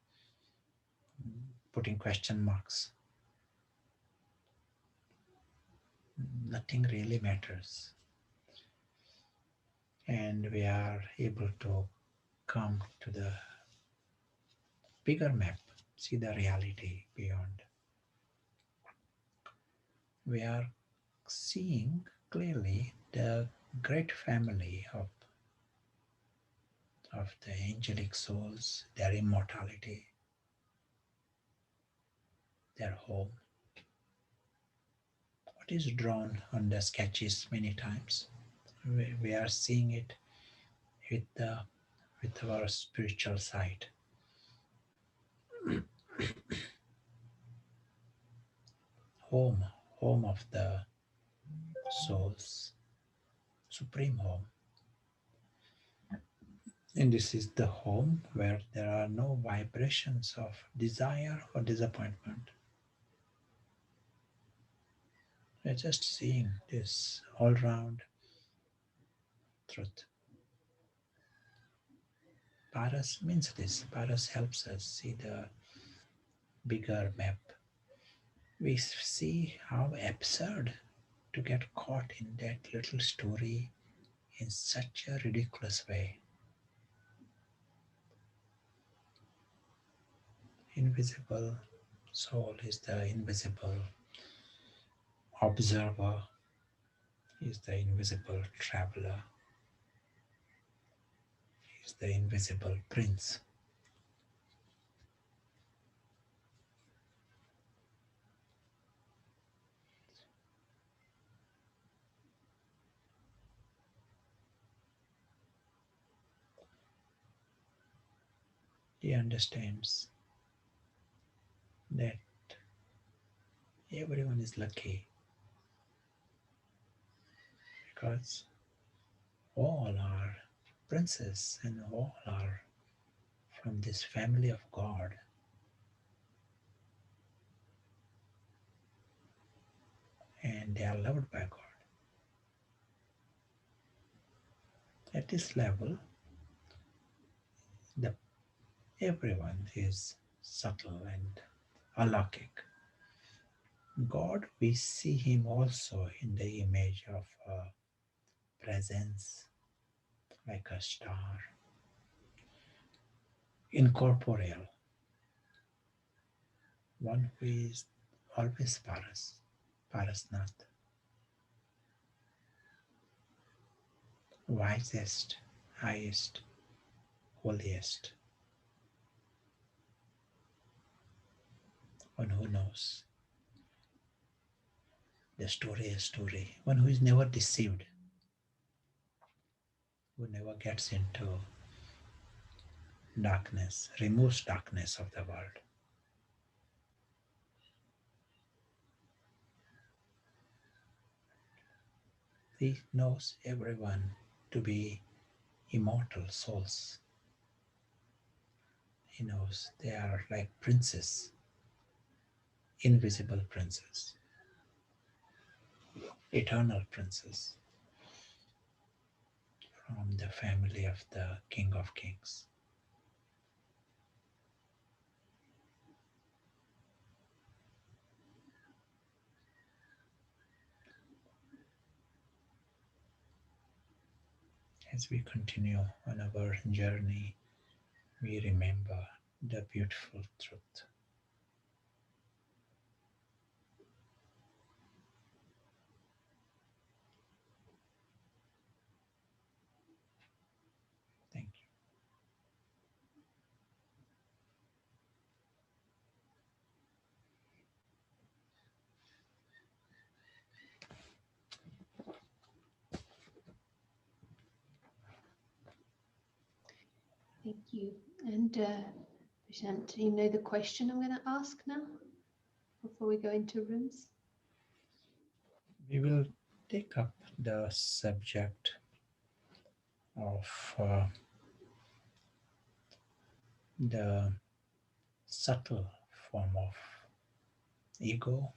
putting question marks. Nothing really matters, and we are able to come to the bigger map, see the reality beyond. We are seeing clearly the great family of the angelic souls, their immortality, their home. What is drawn on the sketches many times? We are seeing it with our spiritual sight. Home, home of the souls, supreme home. And this is the home where there are no vibrations of desire or disappointment. We're just seeing this all round truth. Paras means this. Paras helps us see the bigger map. We see how absurd to get caught in that little story in such a ridiculous way. Invisible soul is the invisible observer, is the invisible traveler, is the invisible prince. He understands that everyone is lucky because all are princes and all are from this family of God. And they are loved by God. At this level, the everyone is subtle and alaukic. God, we see him also in the image of a presence like a star, incorporeal, one who is always Paras, Parasnath, wisest, highest, holiest, one who knows the story, one who is never deceived, who never gets into darkness, removes darkness of the world. He knows everyone to be immortal souls. He knows they are like princes, invisible princes, eternal princes from the family of the King of Kings. As we continue on our journey we remember the beautiful truth. Thank you. Thank you. And Prashant, you know the question I'm going to ask now before we go into rooms? We will take up the subject of the subtle form of ego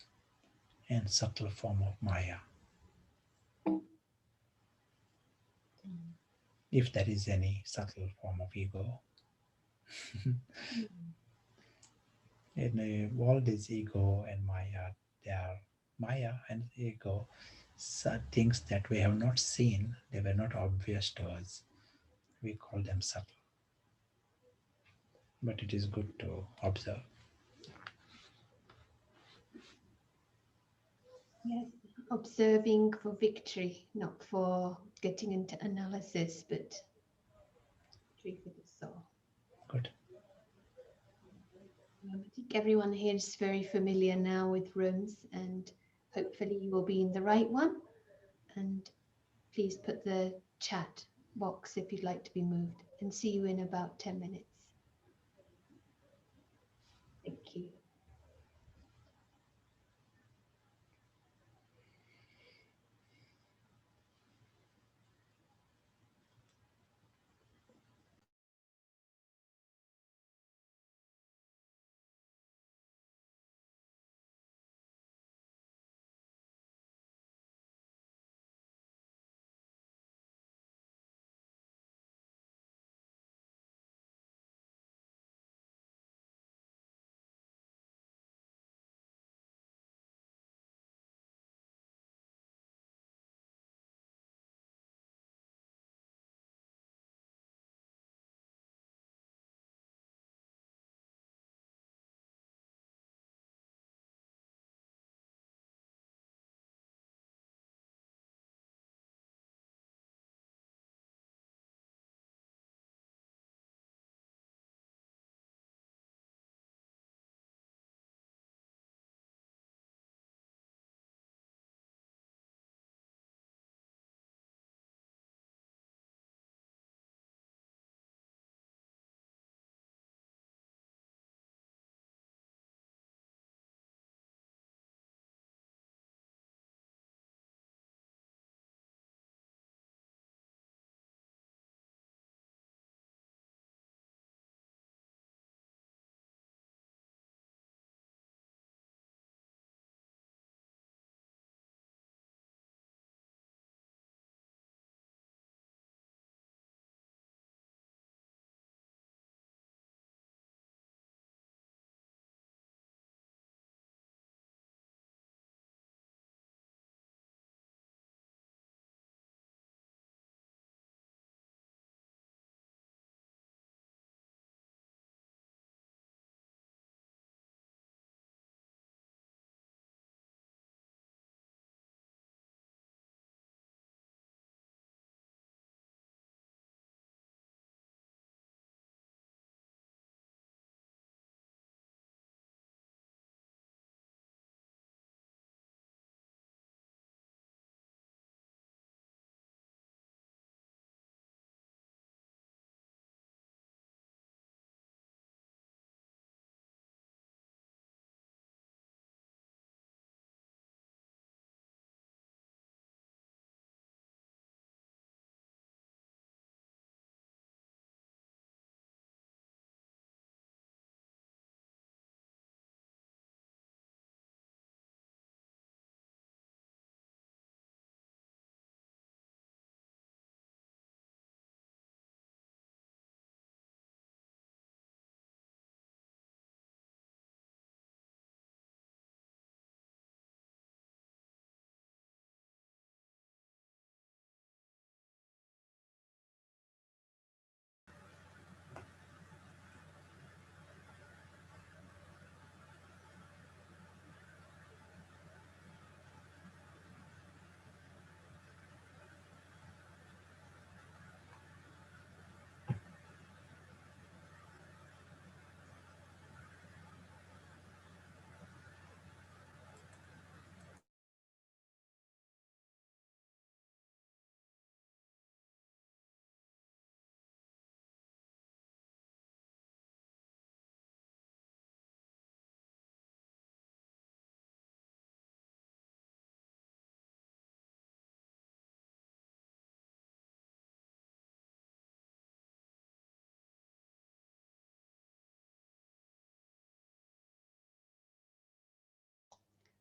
and subtle form of Maya, if there is any subtle form of ego. In the world is ego and Maya. They are Maya and ego, things that we have not seen, they were not obvious to us. We call them subtle. But it is good to observe. Yes, observing for victory, not for getting into analysis, but victory for the soul. Good. I think everyone here is very familiar now with rooms, and hopefully you will be in the right one. And please put the chat box if you'd like to be moved, and see you in about 10 minutes. Thank you.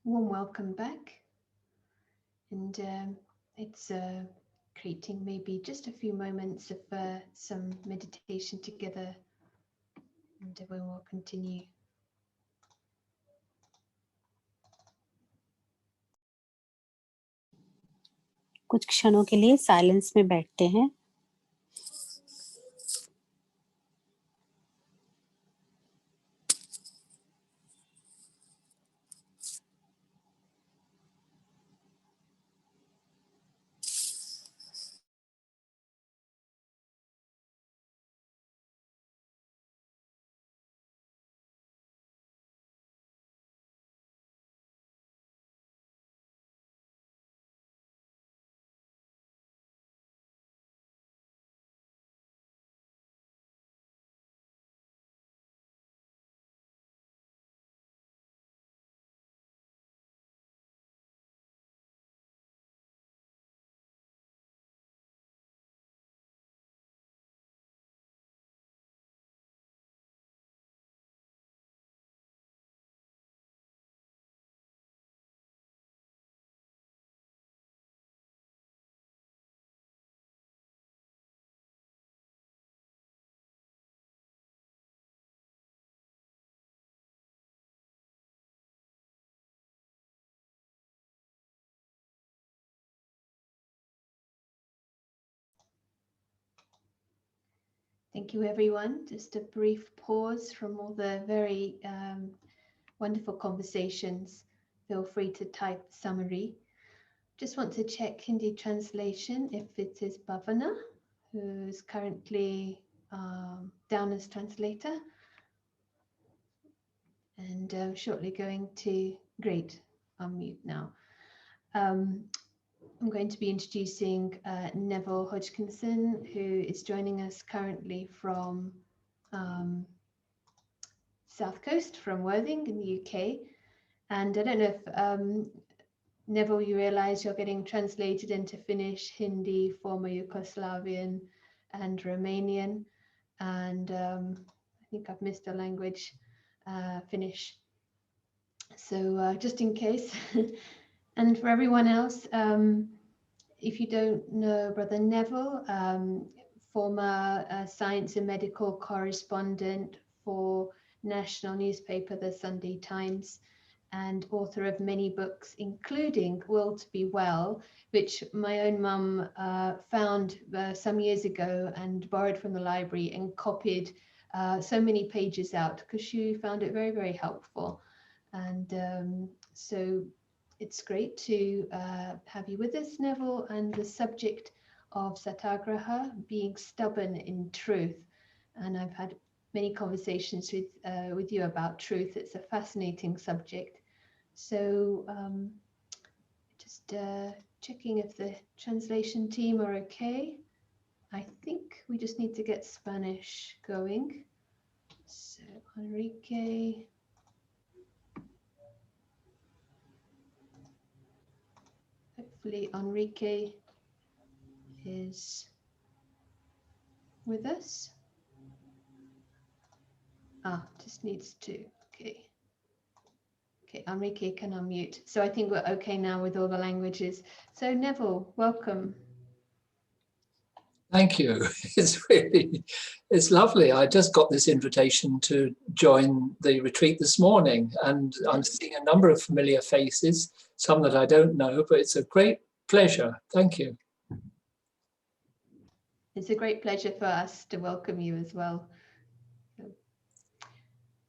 warm welcome back. And it's creating maybe just a few moments of some meditation together, and we will continue. कुछ क्षणों के लिए silence में बैठते हैं. Thank you, everyone. Just a brief pause from all the very wonderful conversations. Feel free to type summary. Just want to check Hindi translation if it is Bhavana, who's currently down as translator. And shortly going to, great, unmute now. I'm going to be introducing Neville Hodgkinson, who is joining us currently from South Coast, from Worthing in the UK. And I don't know if Neville, you realize you're getting translated into Finnish, Hindi, former Yugoslavian, and Romanian. And I think I've missed a language, Finnish. So just in case. And for everyone else, if you don't know Brother Neville, former science and medical correspondent for national newspaper, the Sunday Times, and author of many books, including Will to Be Well, which my own mum found some years ago and borrowed from the library and copied so many pages out because she found it very, very helpful. And so it's great to have you with us, Neville, and the subject of Satyagraha, being stubborn in truth. And I've had many conversations with you about truth. It's a fascinating subject. So just checking if the translation team are okay. I think we just need to get Spanish going. So Enrique. Hopefully Enrique is with us. Just needs to, okay. Okay, Enrique can unmute. So I think we're okay now with all the languages. So Neville, welcome. Thank you. It's lovely. I just got this invitation to join the retreat this morning, and I'm seeing a number of familiar faces, some that I don't know, but it's a great pleasure. Thank you. It's a great pleasure for us to welcome you as well. So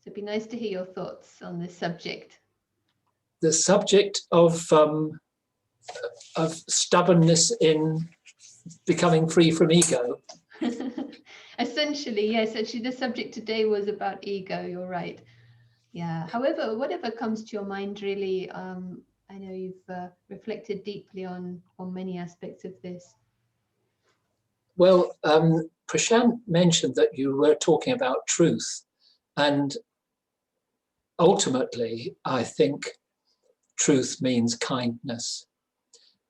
it'd be nice to hear your thoughts on this subject. The subject of stubbornness in becoming free from ego. Essentially, yes. Actually, the subject today was about ego. You're right. Yeah. However, whatever comes to your mind, really, I know you've reflected deeply on many aspects of this. Well, Prashant mentioned that you were talking about truth, and ultimately, I think truth means kindness.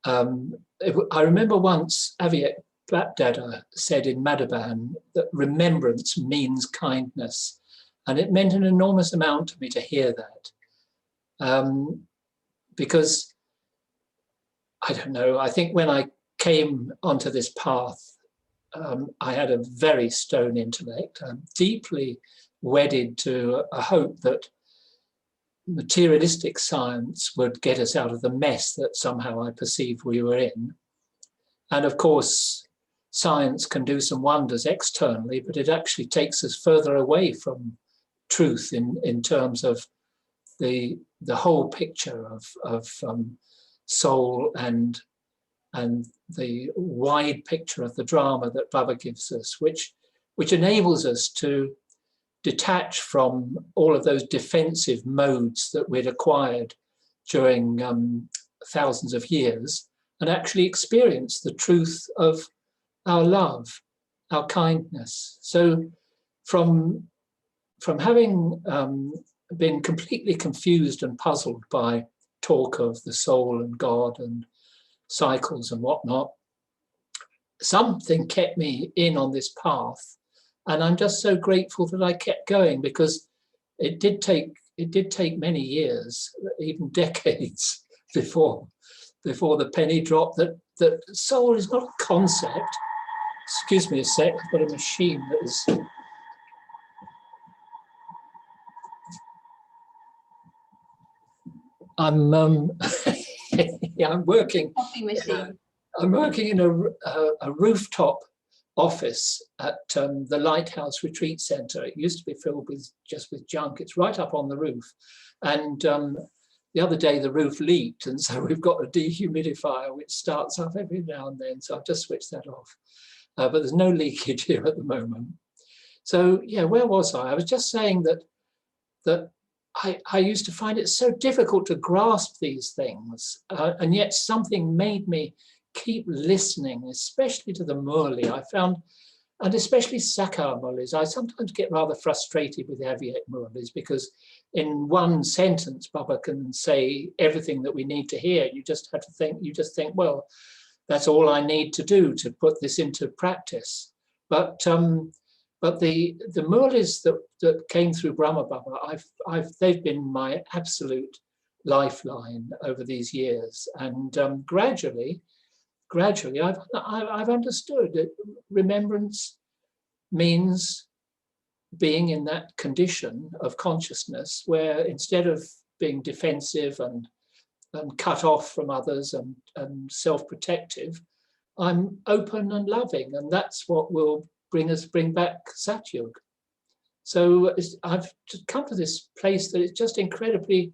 I remember once Avyet Bapdada said in Madhaban that remembrance means kindness, and it meant an enormous amount to me to hear that. because I don't know, I think when I came onto this path, I had a very stone intellect. I'm deeply wedded to a hope that materialistic science would get us out of the mess that somehow I perceived we were in. And of course, science can do some wonders externally, but it actually takes us further away from truth in terms of the whole picture of soul and the wide picture of the drama that Baba gives us, which enables us to detach from all of those defensive modes that we'd acquired during thousands of years, and actually experience the truth of our love, our kindness. So from having been completely confused and puzzled by talk of the soul and God and cycles and whatnot, something kept me in on this path, and I'm just so grateful that I kept going, because it did take many years, even decades, before the penny dropped that soul is not a concept. Excuse me a sec, I've got a machine that is. I'm yeah, I'm working. Coffee machine. I'm working in a rooftop office at the Lighthouse Retreat Centre. It used to be filled just with junk. It's right up on the roof, and the other day the roof leaked, and so we've got a dehumidifier which starts up every now and then. So I've just switched that off, but there's no leakage here at the moment. So yeah, where was I? I was just saying that I used to find it so difficult to grasp these things, and yet something made me keep listening, especially to the Murli. I found, and especially Sakar Murlis, I sometimes get rather frustrated with Avyet Murlis, because in one sentence, Baba can say everything that we need to hear. You just have to think, well, that's all I need to do to put this into practice. But the Murlis that came through Brahma Baba, they've been my absolute lifeline over these years, and gradually I've understood that remembrance means being in that condition of consciousness where, instead of being defensive and cut off from others and self-protective, I'm open and loving, and that's what will bring back Satyug. So I've come to this place that is just incredibly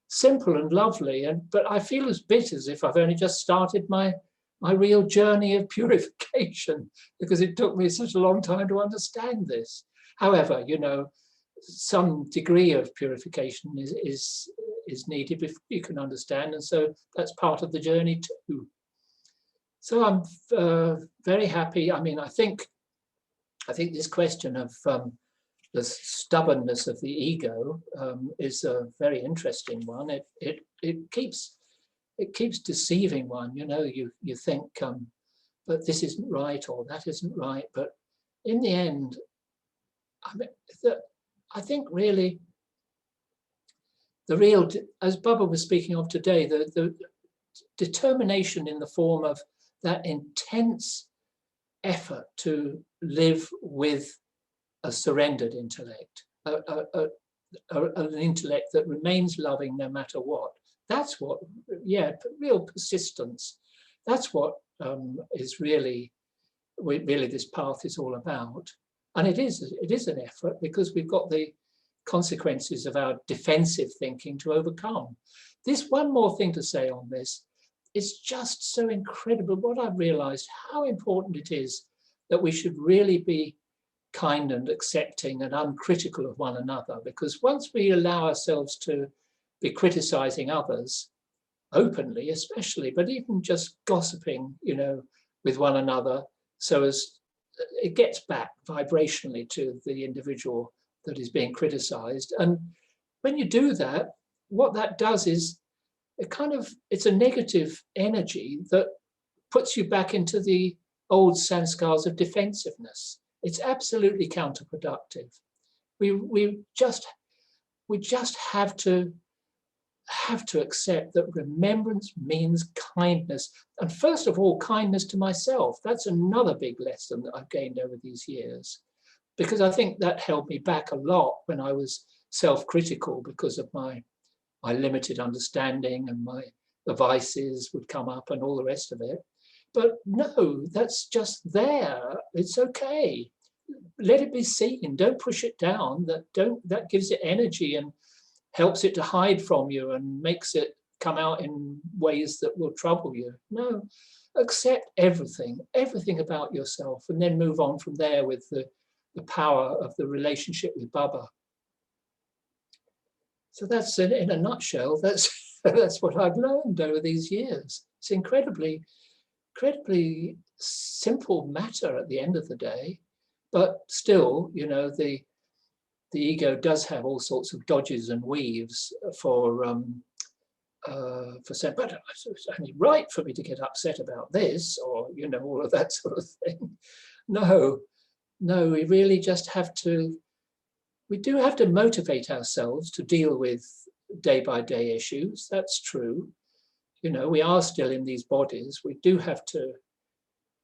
simple and lovely, but I feel as bit as if I've only just started my real journey of purification, because it took me such a long time to understand this. However, you know, some degree of purification is needed before you can understand, and so that's part of the journey too. So I'm very happy. I mean, I think this question of the stubbornness of the ego is a very interesting one. It keeps deceiving one. You know, you think, but this isn't right or that isn't right. But in the end, I think really the real, as Baba was speaking of today, the determination in the form of that intense effort to live with a surrendered intellect, an intellect that remains loving no matter what. That's what, yeah, real persistence. That's what is really this path is all about. And it is an effort, because we've got the consequences of our defensive thinking to overcome. This one more thing to say on this. It's just so incredible what I've realized, how important it is that we should really be kind and accepting and uncritical of one another, because once we allow ourselves to be criticizing others openly, especially, but even just gossiping, you know, with one another, so as it gets back vibrationally to the individual that is being criticized. And when you do that, what that does is it's a negative energy that puts you back into the old sanskars of defensiveness. It's absolutely counterproductive. We just have to have to accept that remembrance means kindness. And first of all, kindness to myself. That's another big lesson that I've gained over these years, because I think that held me back a lot when I was self-critical because of my limited understanding, and the vices would come up and all the rest of it. But no, that's just there. It's okay. Let it be seen. Don't push it down. That gives it energy and helps it to hide from you and makes it come out in ways that will trouble you. No, accept everything about yourself, and then move on from there with the power of the relationship with Baba. So that's in a nutshell, that's what I've learned over these years. It's incredibly simple matter at the end of the day, but still, you know, the ego does have all sorts of dodges and weaves for saying, but it's only right for me to get upset about this, or, you know, all of that sort of thing. No, we really just have to, we do have to motivate ourselves to deal with day-by-day issues. That's true. You know, we are still in these bodies. We do have to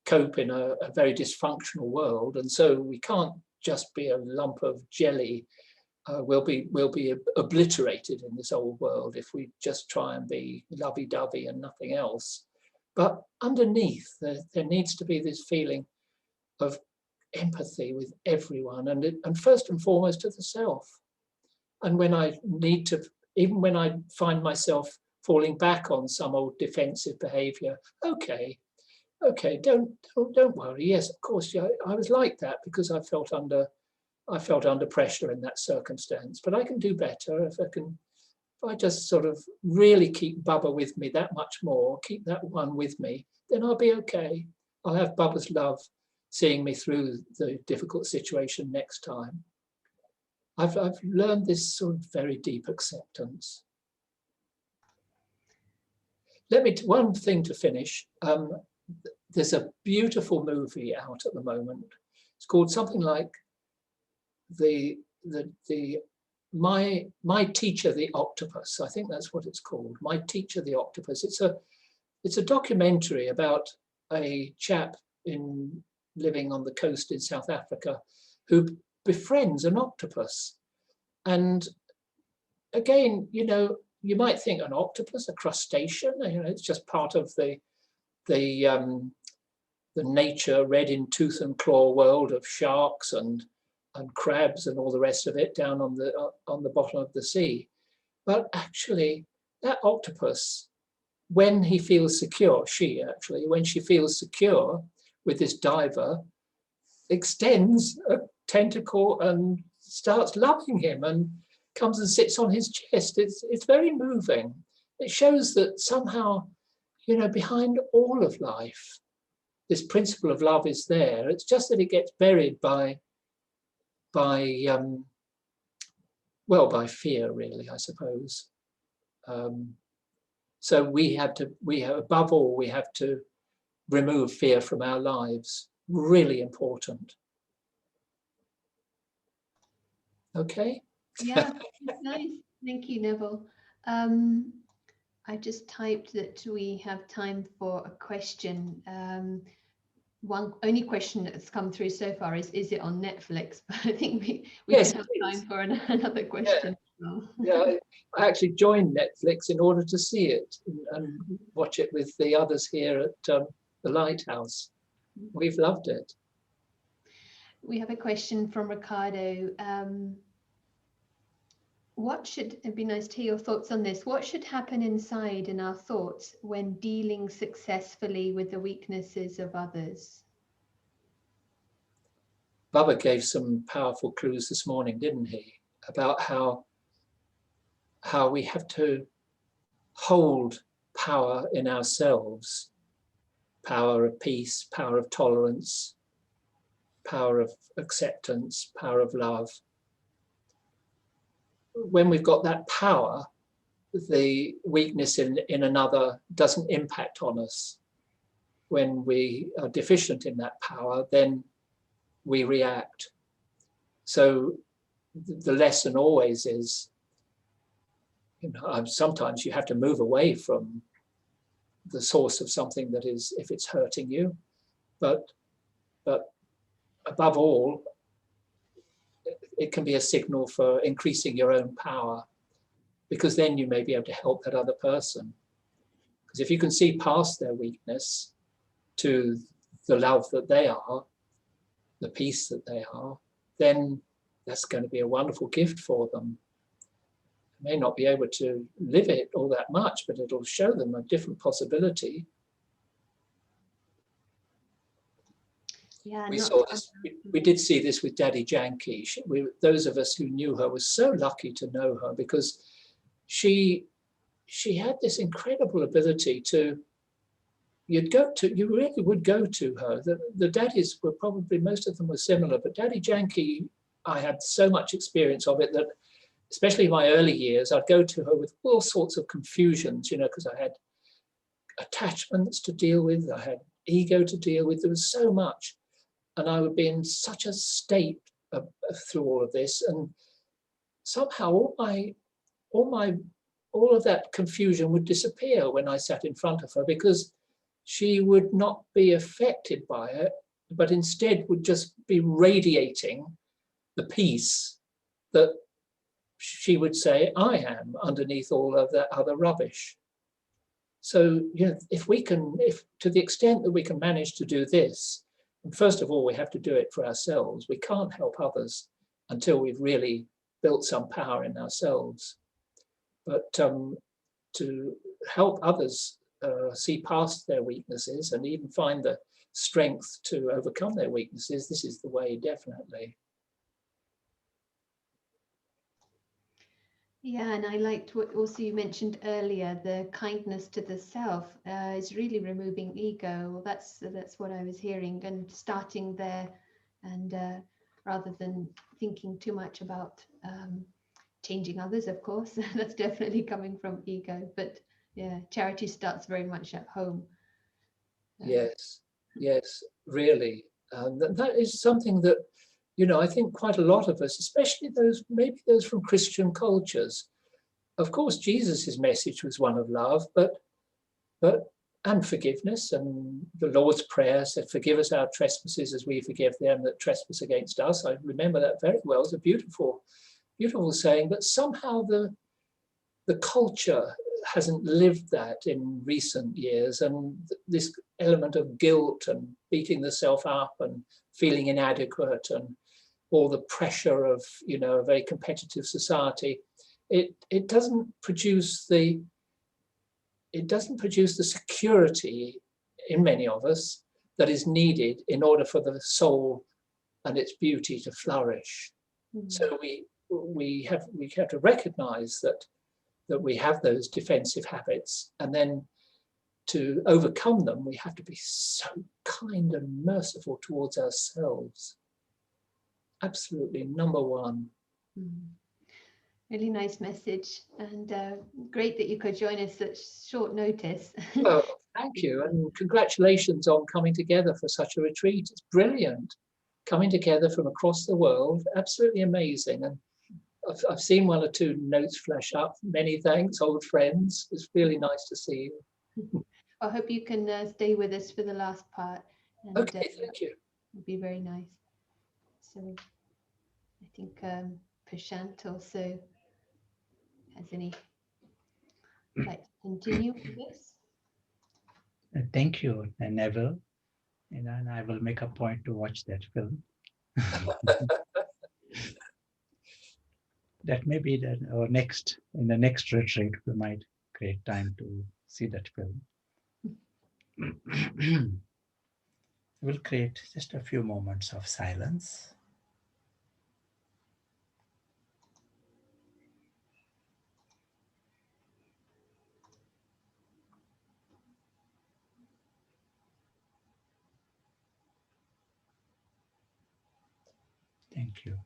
cope in a very dysfunctional world, and so we can't just be a lump of jelly. We'll be obliterated in this old world if we just try and be lovey-dovey and nothing else. But underneath, there needs to be this feeling of empathy with everyone, and first and foremost to the self. And when I need to, even when I find myself falling back on some old defensive behavior, okay, don't worry. Yes, of course, yeah, I was like that because I felt under pressure in that circumstance, but I can do better if I just sort of really keep Baba with me that much more, keep that one with me, then I'll be okay. I'll have Baba's love seeing me through the difficult situation next time. I've learned this sort of very deep acceptance. One thing to finish. There's a beautiful movie out at the moment. It's called something like My Teacher the Octopus. I think that's what it's called. My Teacher the Octopus. It's a documentary about a chap living on the coast in South Africa who befriends an octopus. And again, you know, you might think an octopus, a crustacean, you know, it's just part of the nature red in tooth and claw world of sharks and crabs and all the rest of it down on the bottom of the sea. But actually, that octopus, when he feels secure, when she feels secure with this diver, extends a tentacle and starts loving him and comes and sits on his chest. It's very moving. It shows that somehow, you know, behind all of life, this principle of love is there. It's just that it gets buried by fear, really, I suppose. So above all, we have to remove fear from our lives. Really important. Okay. Yeah, nice. Thank you, Neville. I just typed that we have time for a question. One only question that's come through so far is it on Netflix? But I think we yes, can have time for another question. Yeah, I actually joined Netflix in order to see it and watch it with the others here at the Lighthouse. We've loved it. We have a question from Ricardo. It'd be nice to hear your thoughts on this. What should happen inside in our thoughts when dealing successfully with the weaknesses of others? Baba gave some powerful clues this morning, didn't he? About how we have to hold power in ourselves. Power of peace, power of tolerance, power of acceptance, power of love. When we've got that power, the weakness in another doesn't impact on us. When we are deficient in that power, then we react. So the lesson always is, sometimes you have to move away from the source of something that is, if it's hurting you, but above all, it can be a signal for increasing your own power, because then you may be able to help that other person. Because if you can see past their weakness to the love that they are, the peace that they are, then that's going to be a wonderful gift for them. They may not be able to live it all that much, but it'll show them a different possibility. Yeah, We saw this. We did see this with Daddy Janki. Those of us who knew her were so lucky to know her, because she had this incredible ability to. You really would go to her. The daddies were probably, most of them were similar, but Daddy Janki, I had so much experience of it that, especially in my early years, I'd go to her with all sorts of confusions, because I had attachments to deal with, I had ego to deal with. There was so much, and I would be in such a state through all of this, and somehow all of that confusion would disappear when I sat in front of her, because she would not be affected by it, but instead would just be radiating the peace that she would say I am underneath all of that other rubbish. So, if to the extent that we can manage to do this, and first of all, we have to do it for ourselves. We can't help others until we've really built some power in ourselves. But to help others see past their weaknesses and even find the strength to overcome their weaknesses, this is the way, definitely. Yeah, and I liked what also you mentioned earlier, the kindness to the self is really removing ego. Well, that's what I was hearing, and starting there, and rather than thinking too much about changing others, of course, that's definitely coming from ego. But yeah, charity starts very much at home. Yes, really. That is something that, I think quite a lot of us, especially maybe those from Christian cultures. Of course, Jesus's message was one of love, but and forgiveness, and the Lord's Prayer said, "Forgive us our trespasses as we forgive them that trespass against us." I remember that very well. It's a beautiful, beautiful saying, but somehow the culture hasn't lived that in recent years, and this element of guilt and beating the self up and feeling inadequate and all the pressure of a very competitive society, it doesn't produce the security in many of us that is needed in order for the soul and its beauty to flourish. Mm-hmm. So we have to recognize that we have those defensive habits, and then to overcome them, we have to be so kind and merciful towards ourselves. Absolutely, number one. Really nice message, and great that you could join us at short notice. Oh, thank you, and congratulations on coming together for such a retreat. It's brilliant, coming together from across the world. Absolutely amazing. And I've seen one or two notes flash up. Many thanks, old friends. It's really nice to see you. I hope you can stay with us for the last part. And, okay, thank you. It'll be very nice. So I think Prashant also has any like to continue with this. Thank you, Neville. And I will make a point to watch that film. That may be in the next retreat, we might create time to see that film. We'll create just a few moments of silence. Thank you.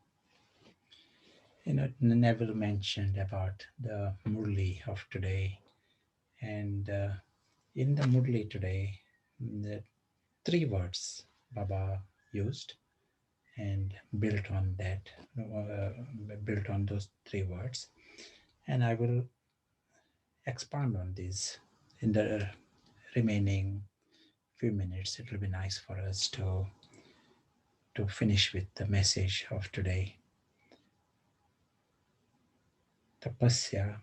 Neville mentioned about the Murli of today, and in the Murli today, the 3 words Baba used and built on that, built on those 3 words, and I will expand on these in the remaining few minutes. It will be nice for us to finish with the message of today. Tapasya,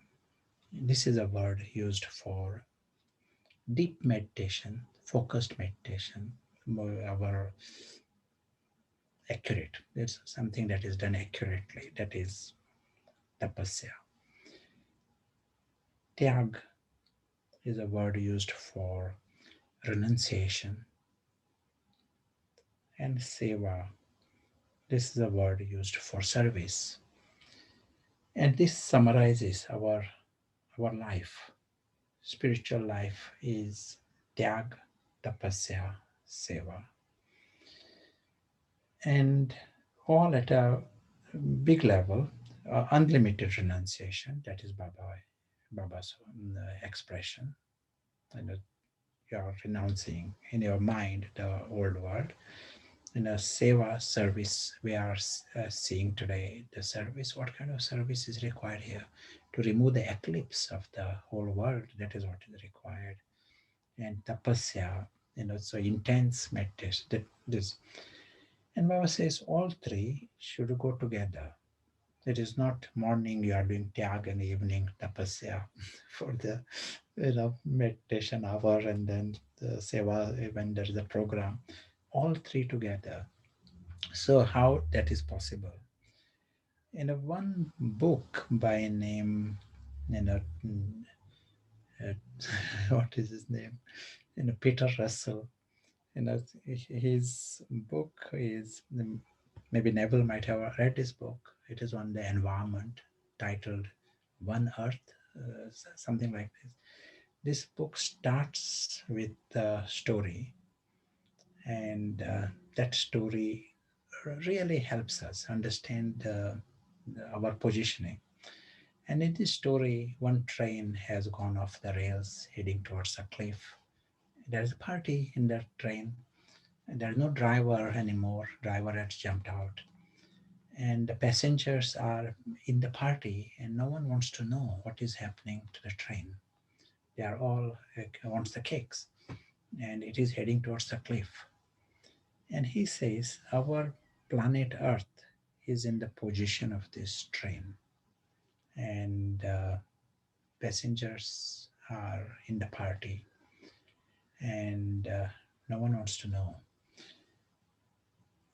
this is a word used for deep meditation, focused meditation, our accurate. It's something that is done accurately. That is tapasya. Tyag is a word used for renunciation. And seva, this is a word used for service. And this summarizes our life. Spiritual life is tyag, tapasya, seva. And all at a big level, unlimited renunciation, that is Baba's expression. And you are renouncing in your mind the old world. In a seva service, we are seeing today the service. What kind of service is required here? To remove the eclipse of the whole world, that is what is required. And tapasya, so intense meditation. This, and Baba says all three should go together. It is not morning you are doing tyag and evening tapasya for the meditation hour and then the seva when there is a program. All three together. So how that is possible? In a one book by name, you know, uh, what is his name? Peter Russell. His book is maybe Neville might have read this book. It is on the environment, titled "One Earth," something like this. This book starts with a story, and that story really helps us understand our positioning. And in this story, one train has gone off the rails heading towards a cliff. There's a party in that train. And there's no driver anymore. Driver has jumped out. And the passengers are in the party, and no one wants to know what is happening to the train. They are all wants the cakes, and it is heading towards the cliff. And he says, our planet Earth is in the position of this train, and passengers are in the party, and no one wants to know.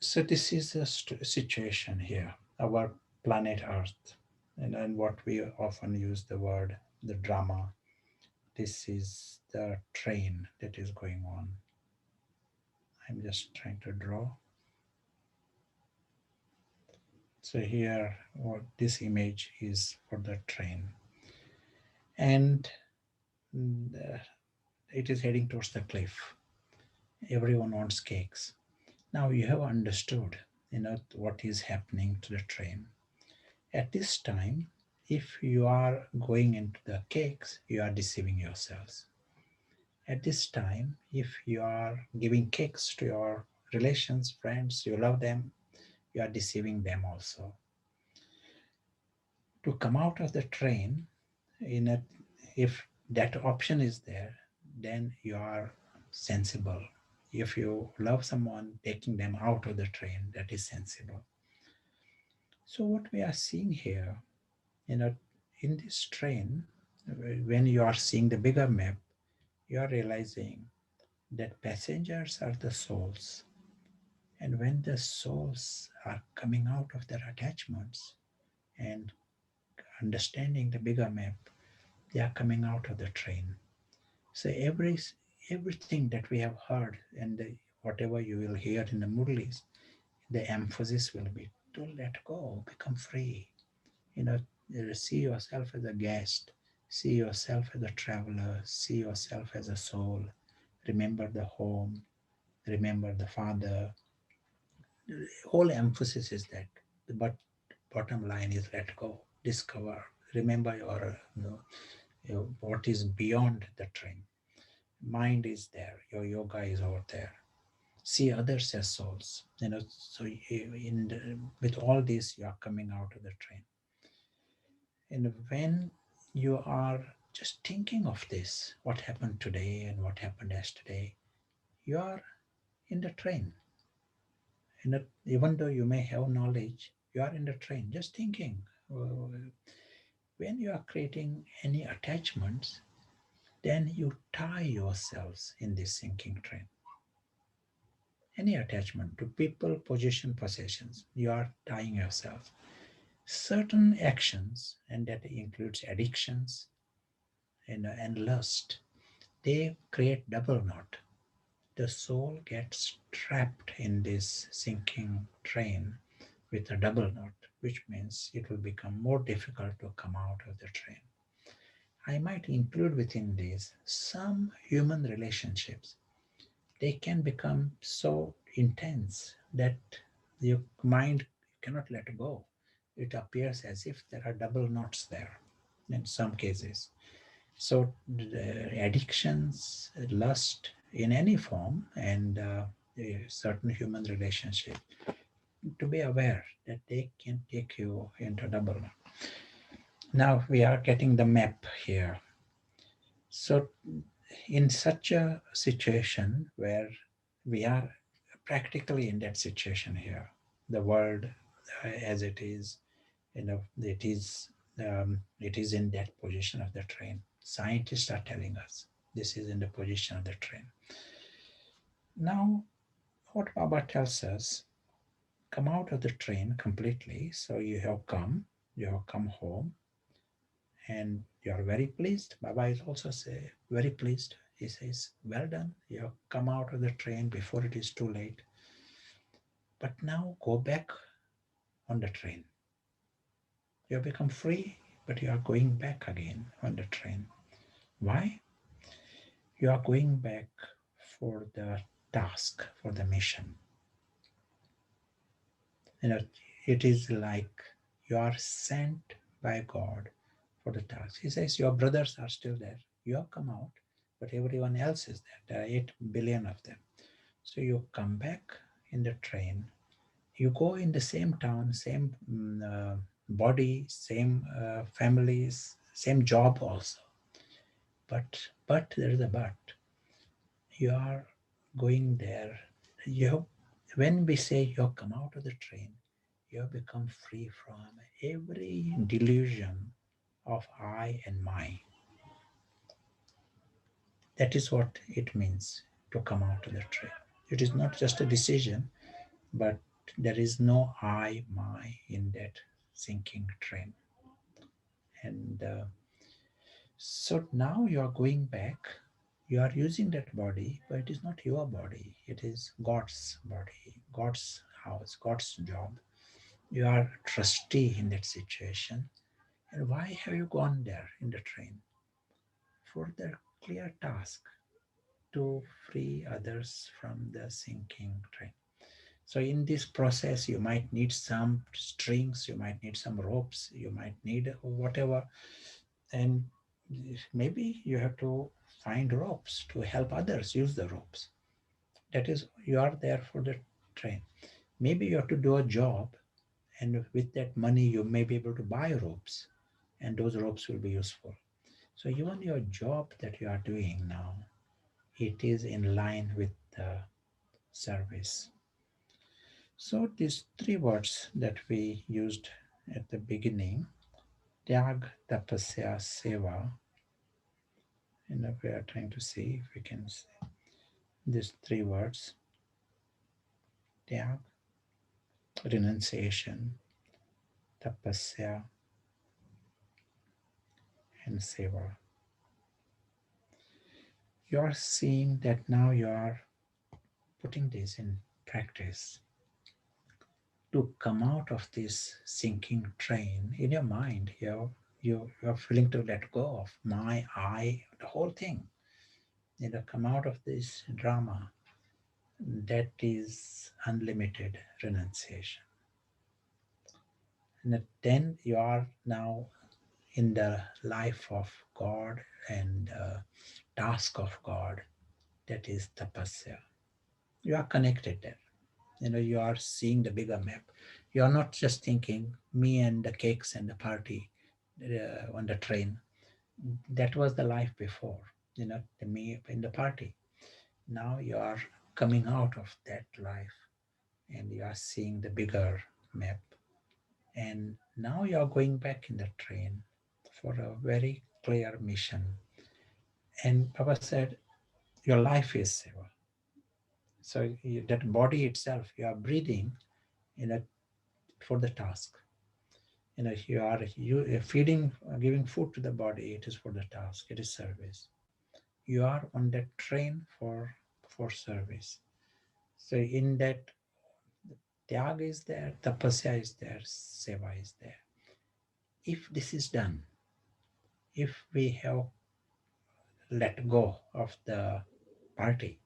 So this is a situation here, our planet Earth, and what we often use the word, the drama. This is the train that is going on. I'm just trying to draw. So here, what this image is for the train. And it is heading towards the cliff. Everyone wants cakes. Now you have understood, what is happening to the train. At this time, if you are going into the cakes, you are deceiving yourselves. At this time, if you are giving cakes to your relations, friends, you love them, you are deceiving them also. To come out of the train, if that option is there, then you are sensible. If you love someone, taking them out of the train, that is sensible. So what we are seeing here, in this train, when you are seeing the bigger map, you are realizing that passengers are the souls. And when the souls are coming out of their attachments and understanding the bigger map, they are coming out of the train. So everything that we have heard and whatever you will hear in the Murlis, the emphasis will be to let go, become free. See yourself as a guest, see yourself as a traveler, see yourself as a soul. Remember the home, remember the father. The whole emphasis is that, but bottom line is let go, discover, remember what is beyond the train. Mind is there, your yoga is over there. See others as souls. So with all this, you are coming out of the train. And when you are just thinking of this, what happened today and what happened yesterday, you are in the train. Even though you may have knowledge, you are in the train just thinking. When you are creating any attachments, then you tie yourselves in this sinking train. Any attachment to people, position, possessions, you are tying yourself. Certain actions, and that includes addictions and lust, they create double knot. The soul gets trapped in this sinking train with a double knot, which means it will become more difficult to come out of the train. I might include within this some human relationships. They can become so intense that your mind cannot let go. It appears as if there are double knots there in some cases. So the addictions, lust in any form, and a certain human relationship, to be aware that they can take you into double knot. Now we are getting the map here. So in such a situation where we are practically in that situation here, the world as it is, it is in that position of the train. Scientists are telling us this is in the position of the train. Now, what Baba tells us, come out of the train completely. So you have come home, and you are very pleased. Baba is also say very pleased. He says, well done, you have come out of the train before it is too late. But now go back on the train. You have become free, but you are going back again on the train. Why? You are going back for the task, for the mission. It is like you are sent by God for the task. He says your brothers are still there. You have come out, but everyone else is there. There are 8 billion of them. So you come back in the train. You go in the same town, same body, same families, same job also. But there is a but. You are going there. When we say you have come out of the train, you have become free from every delusion of I and my. That is what it means to come out of the train. It is not just a decision, but there is no I, my in that sinking train. And so now you are going back. You are using that body, but it is not your body. It is God's body, God's house, God's job. You are a trustee in that situation. And why have you gone there in the train? For the clear task to free others from the sinking train. So in this process, you might need some strings, you might need some ropes, you might need whatever. And maybe you have to find ropes to help others use the ropes. That is, you are there for the train. Maybe you have to do a job, and with that money, you may be able to buy ropes, and those ropes will be useful. So even your job that you are doing now, it is in line with the service. So these 3 words that we used at the beginning, Tyag, Tapasya, Seva, and we are trying to see if we can see these 3 words, Tyag, renunciation, Tapasya, and Seva. You are seeing that now you are putting this in practice to come out of this sinking train in your mind. You're feeling to let go of my, I, the whole thing. Come out of this drama that is unlimited renunciation. And then you are now in the life of God and task of God, that is tapasya. You are connected there. You are seeing the bigger map. You are not just thinking me and the cakes and the party on the train. That was the life before, the me in the party. Now you are coming out of that life and you are seeing the bigger map. And now you are going back in the train for a very clear mission. And Papa said, your life is seva. So that body itself, you are breathing in a for the task. You feeding, giving food to the body. It is for the task. It is service. You are on that train for service. So in that, Tyag is there, tapasya is there, seva is there. If this is done, if we have let go of the party,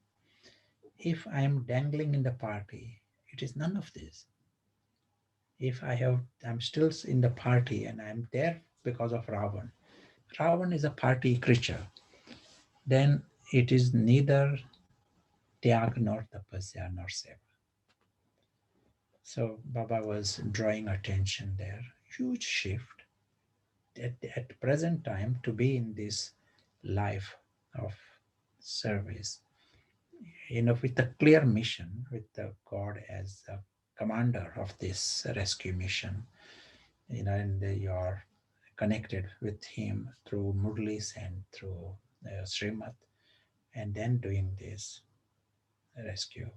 if I am dangling in the party, it is none of this. If I'm still in the party and I'm there because of Ravan. Ravan is a party creature. Then it is neither Tyag nor tapasya nor seva. So Baba was drawing attention there. Huge shift at present time to be in this life of service, with a clear mission, with the God as a commander of this rescue mission, and you are connected with him through Murlis and through Srimad, and then doing this rescue.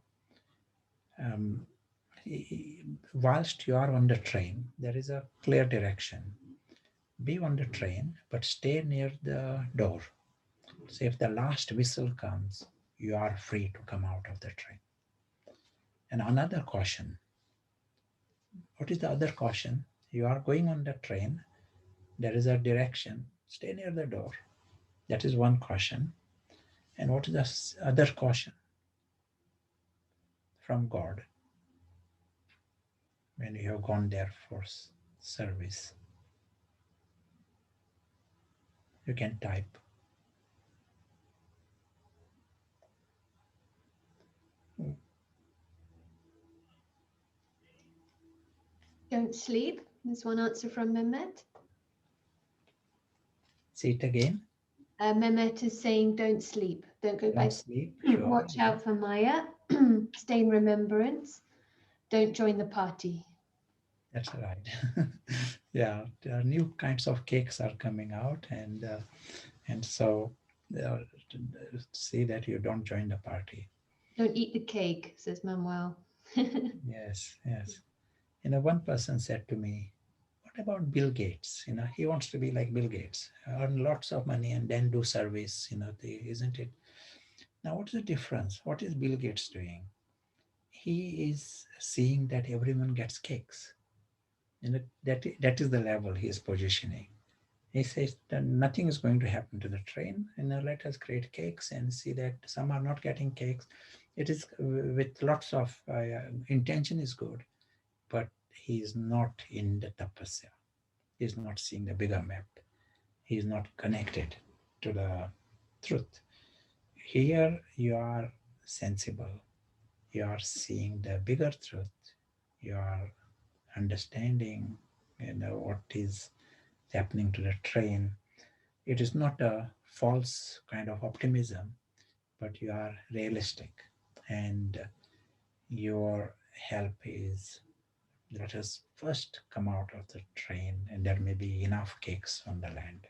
Um, whilst you are on the train, there is a clear direction. Be on the train, but stay near the door. So if the last whistle comes, you are free to come out of the train. And another caution. What is the other caution? You are going on the train, there is a direction, stay near the door. That is one caution. And what is the other caution? From God. When you have gone there for service, you can type. Don't sleep. There's one answer from Mehmet. See it again. Mehmet is saying, don't sleep. Don't go Don't back. sleep. Sure. Watch out for Maya. Stay in remembrance. Don't join the party. That's right. Yeah, there are new kinds of cakes are coming out, and so see that you don't join the party. Don't eat the cake, says Manuel. Yes, yes. One person said to me, "What about Bill Gates? He wants to be like Bill Gates, earn lots of money and then do service. Isn't it?" Now, what is the difference? What is Bill Gates doing? He is seeing that everyone gets cakes. That is the level he is positioning. He says that nothing is going to happen to the train, let us create cakes and see that some are not getting cakes. It is with lots of intention is good, but he is not in the tapasya. He is not seeing the bigger map. He is not connected to the truth. Here you are sensible. You are seeing the bigger truth. You are understanding, what is happening to the train. It is not a false kind of optimism, but you are realistic. And your help is, let us first come out of the train and there may be enough cakes on the land.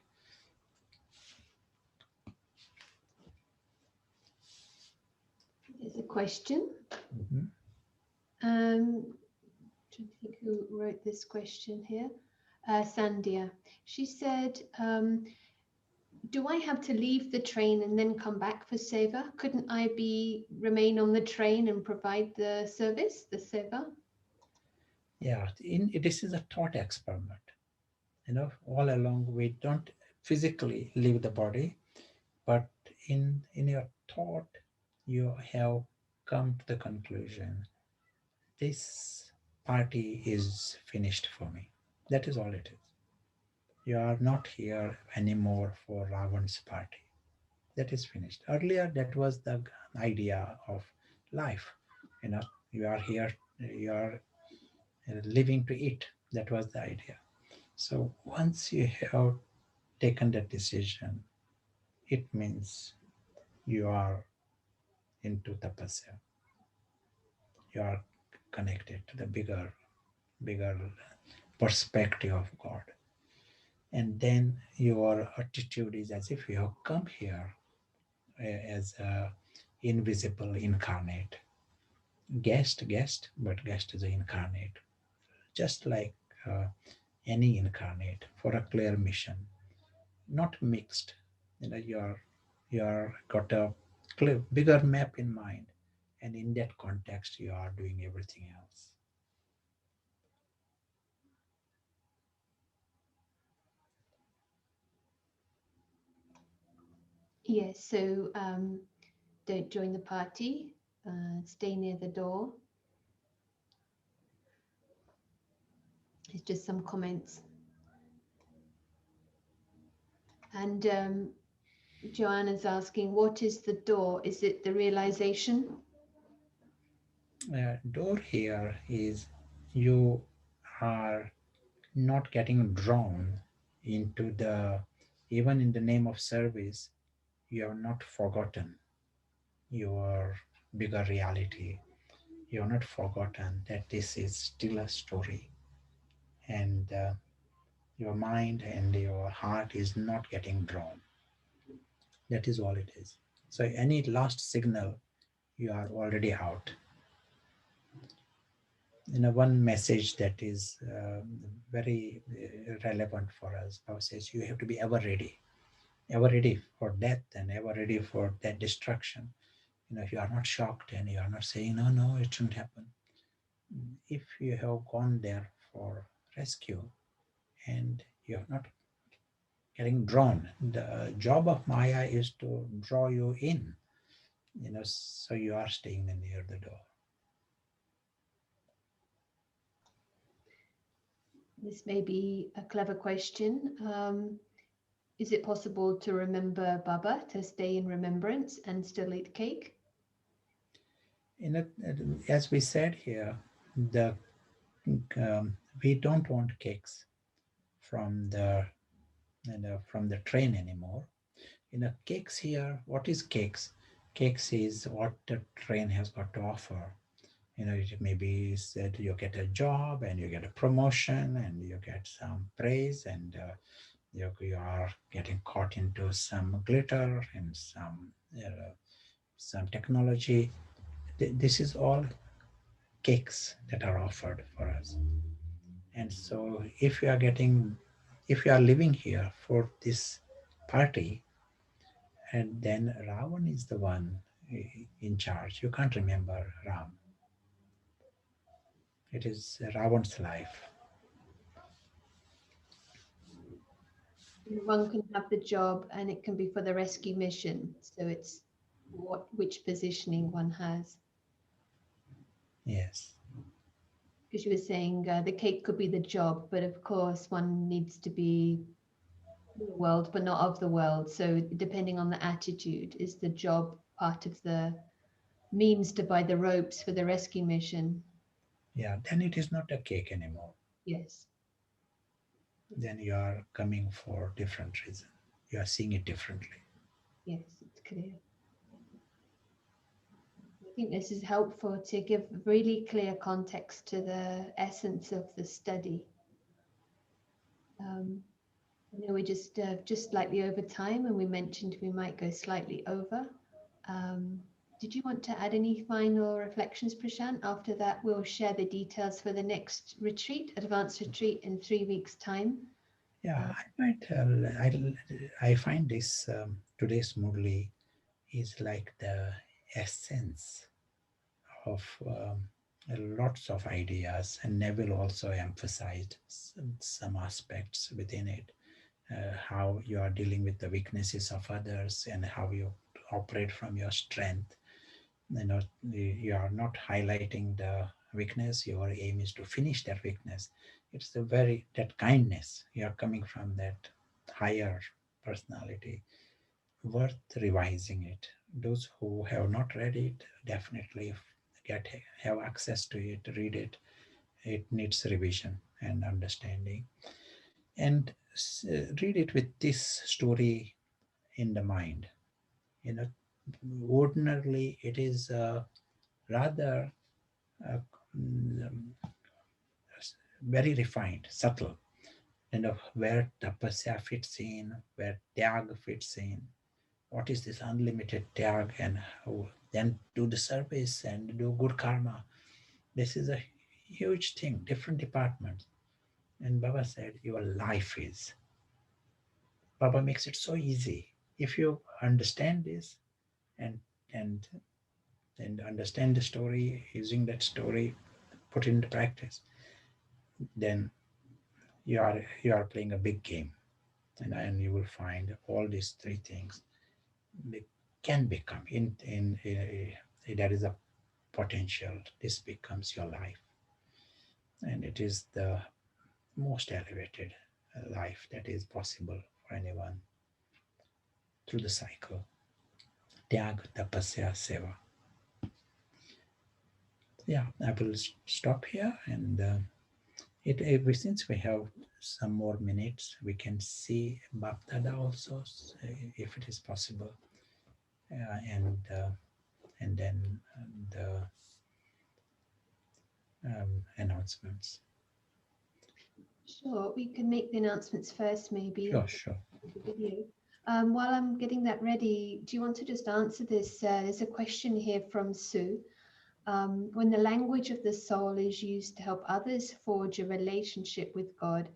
There's a question. Mm-hmm. Trying to think who wrote this question here. Sandhya. She said, do I have to leave the train and then come back for seva? Couldn't I remain on the train and provide the service, the seva? Yeah, this is a thought experiment. All along we don't physically leave the body, but in your thought, you have come to the conclusion, this party is finished for me. That is all it is. You are not here anymore for Ravan's party. That is finished. Earlier, that was the idea of life. You are here, you are living to eat. That was the idea. So once you have taken that decision, it means you are into tapasya. You are connected to the bigger perspective of God. And then your attitude is as if you have come here as a invisible incarnate. Guest, but guest is an incarnate. Just like uh, any incarnate for a clear mission, not mixed. You're got a clear, bigger map in mind, and in that context, you are doing everything else. Yes, so don't join the party, stay near the door. It's just some comments. And Joanna's asking, what is the door? Is it the realization? Door here is you are not getting drawn into the, even in the name of service, you have not forgotten your bigger reality. You have not forgotten that this is still a story, and your mind and your heart is not getting drawn. That is all it is. So any last signal, you are already out. One message that is very relevant for us now says you have to be ever ready for death and ever ready for that destruction. If you are not shocked and you are not saying no, it shouldn't happen. If you have gone there for rescue and you are not getting drawn, the job of Maya is to draw you in, so you are staying near the door. This may be a clever question. Is it possible to remember Baba, to stay in remembrance and still eat cake? As we said here, the we don't want cakes from the train anymore. Cakes here. What is cakes? Cakes is what the train has got to offer. It maybe said you get a job and you get a promotion and you get some praise and you are getting caught into some glitter and some technology. This is all cakes that are offered for us. And so if you are living here for this party, and then Ravan is the one in charge. You can't remember Ram. It is Ravan's life. One can have the job and it can be for the rescue mission. So it's which positioning one has. Yes. Because you were saying the cake could be the job, but of course one needs to be in the world, but not of the world. So depending on the attitude, is the job part of the means to buy the ropes for the rescue mission? Yeah, then it is not a cake anymore. Yes. Then you are coming for different reason. You are seeing it differently. Yes, it's clear. I think this is helpful to give really clear context to the essence of the study. I know we're just slightly over time, and we mentioned we might go slightly over. Did you want to add any final reflections, Prashant? After that, we'll share the details for the next retreat, advanced retreat in 3 weeks' time. Yeah, I find this today's Murli is like the essence of lots of ideas, and Neville also emphasized some aspects within it, how you are dealing with the weaknesses of others and how you operate from your strength. You are not highlighting the weakness. Your aim is to finish that weakness. It's that kindness. You are coming from that higher personality, worth revising it. Those who have not read it definitely have access to it, read it. It needs revision and understanding. and read it with this story in the mind. You know, ordinarily it is rather uh, mm, very refined, subtle, where tapasya fits in, where tyag fits in. What is this unlimited tyag, and how then do the service and do good karma. This is a huge thing, different departments. And Baba said, your life is. Baba makes it so easy. If you understand this and and and understand the story, using that story, put it into practice, then you are playing a big game, and you will find all these three things they can become in there is a potential. This becomes your life, and it is the most elevated life that is possible for anyone through the cycle. Tyag, tapasya, seva. Yeah, I will stop here, and since we have some more minutes, we can see Bapdada also, if it is possible, and then the announcements. Sure, we can make the announcements first, maybe. Sure. The video. While I'm getting that ready, do you want to just answer this? There's a question here from Sue. When the language of the soul is used to help others forge a relationship with God,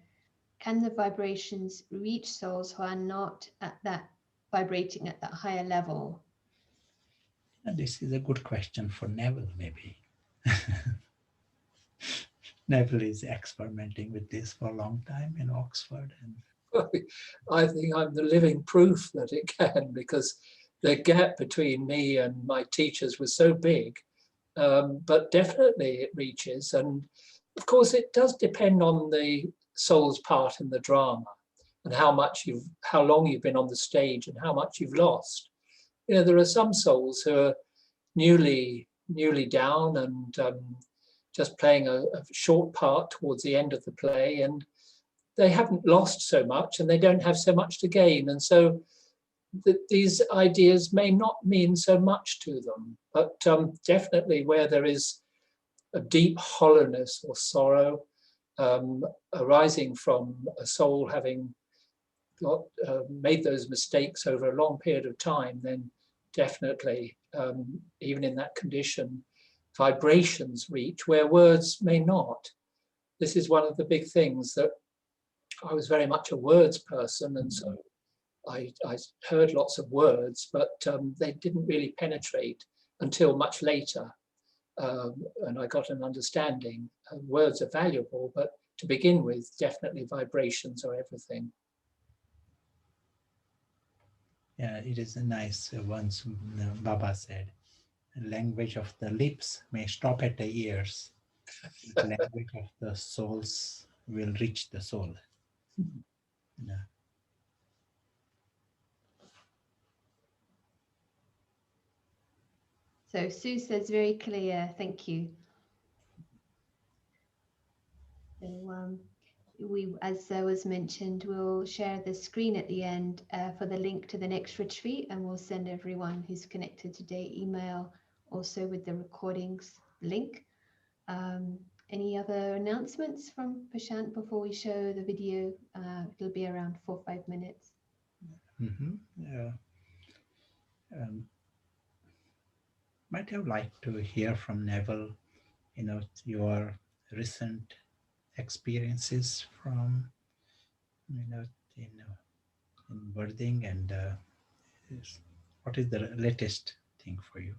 can the vibrations reach souls who are not at that vibrating at that higher level? And this is a good question for Neville, maybe. Neville is experimenting with this for a long time in Oxford. And I think I'm the living proof that it can, because the gap between me and my teachers was so big. But definitely it reaches. And of course, it does depend on the soul's part in the drama and how long you've been on the stage and how much you've lost. You know, there are some souls who are newly down and just playing a short part towards the end of the play, and they haven't lost so much and they don't have so much to gain. And so these ideas may not mean so much to them, but definitely where there is a deep hollowness or sorrow arising from a soul having made those mistakes over a long period of time, then definitely, even in that condition, vibrations reach where words may not. This is one of the big things, that I was very much a words person, and so I heard lots of words, but they didn't really penetrate until much later. And I got an understanding. Words are valuable, but to begin with, definitely vibrations are everything. yeah, it is a nice once Baba said, language of the lips may stop at the ears. The language of the souls will reach the soul. Yeah. So Sue says very clear, thank you. So we, as was mentioned, we'll share the screen at the end for the link to the next retreat, and we'll send everyone who's connected today email also with the recordings link. Any other announcements from Prashant before we show the video? It'll be around 4 or 5 minutes. Yeah. Might have liked to hear from Neville, your recent experiences from, in birthing, and what is the latest thing for you?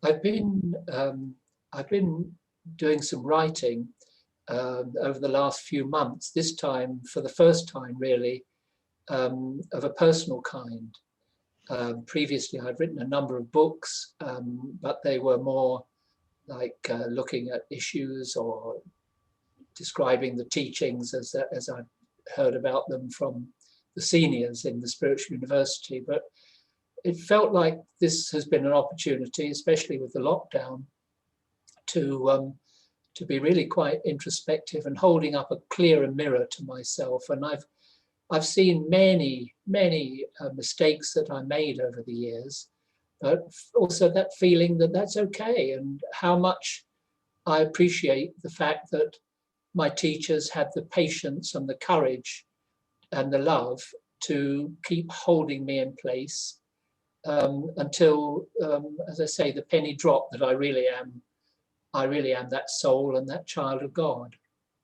I've been doing some writing over the last few months, this time for the first time really, of a personal kind. Previously I'd written a number of books, but they were more like looking at issues or describing the teachings as I'd heard about them from the seniors in the spiritual university. But it felt like this has been an opportunity, especially with the lockdown, to to be really quite introspective and holding up a clearer mirror to myself. And I've seen many mistakes that I made over the years, but also that feeling that that's okay, and how much I appreciate the fact that my teachers had the patience and the courage and the love to keep holding me in place until, as I say, the penny dropped that I really am that soul and that child of God.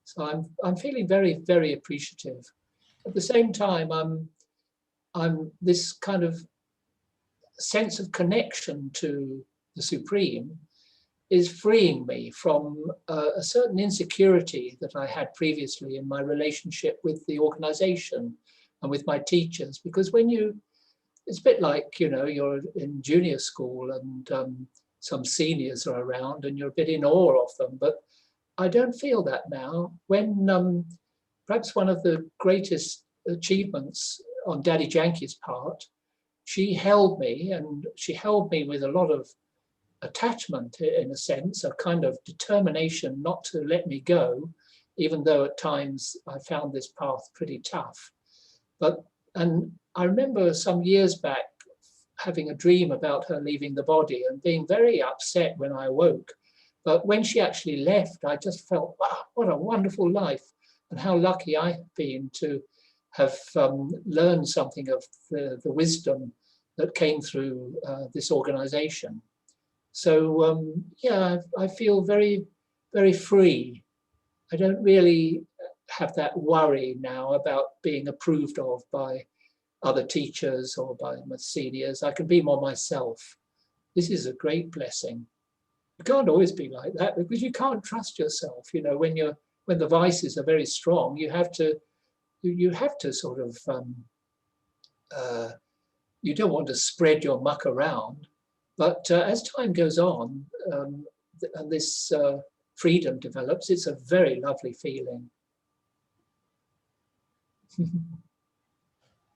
So I'm feeling very, very appreciative. At the same time, I'm this kind of sense of connection to the Supreme is freeing me from a certain insecurity that I had previously in my relationship with the organization and with my teachers. Because it's a bit like, you're in junior school and some seniors are around and you're a bit in awe of them, but I don't feel that now. When perhaps one of the greatest achievements on Daddy Janki's part, she held me with a lot of attachment, in a sense, a kind of determination not to let me go, even though at times I found this path pretty tough. And I remember some years back having a dream about her leaving the body and being very upset when I awoke. But when she actually left, I just felt, wow, what a wonderful life, and how lucky I have been to have learned something of the wisdom that came through this organization. So yeah, I feel very, very free. I don't really have that worry now about being approved of by other teachers or by my seniors. I can be more myself. This is a great blessing. You can't always be like that because you can't trust yourself. When the vices are very strong, you have to sort of you don't want to spread your muck around. But as time goes on and this freedom develops, it's a very lovely feeling.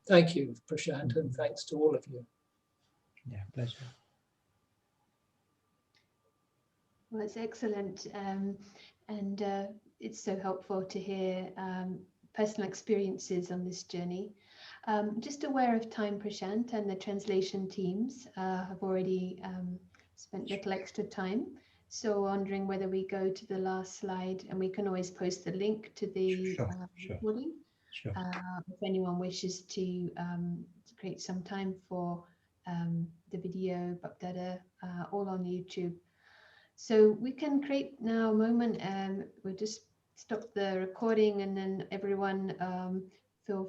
Thank you, Prashant, and thanks to all of you. Yeah, pleasure. Well, it's excellent, and it's so helpful to hear personal experiences on this journey. Just aware of time, Prashant, and the translation teams have already spent little extra time. So wondering whether we go to the last slide, and we can always post the link to the recording. Sure. If anyone wishes to create some time for the video, Bapdada, all on YouTube. So we can create now a moment, and we'll just stop the recording, and then everyone feel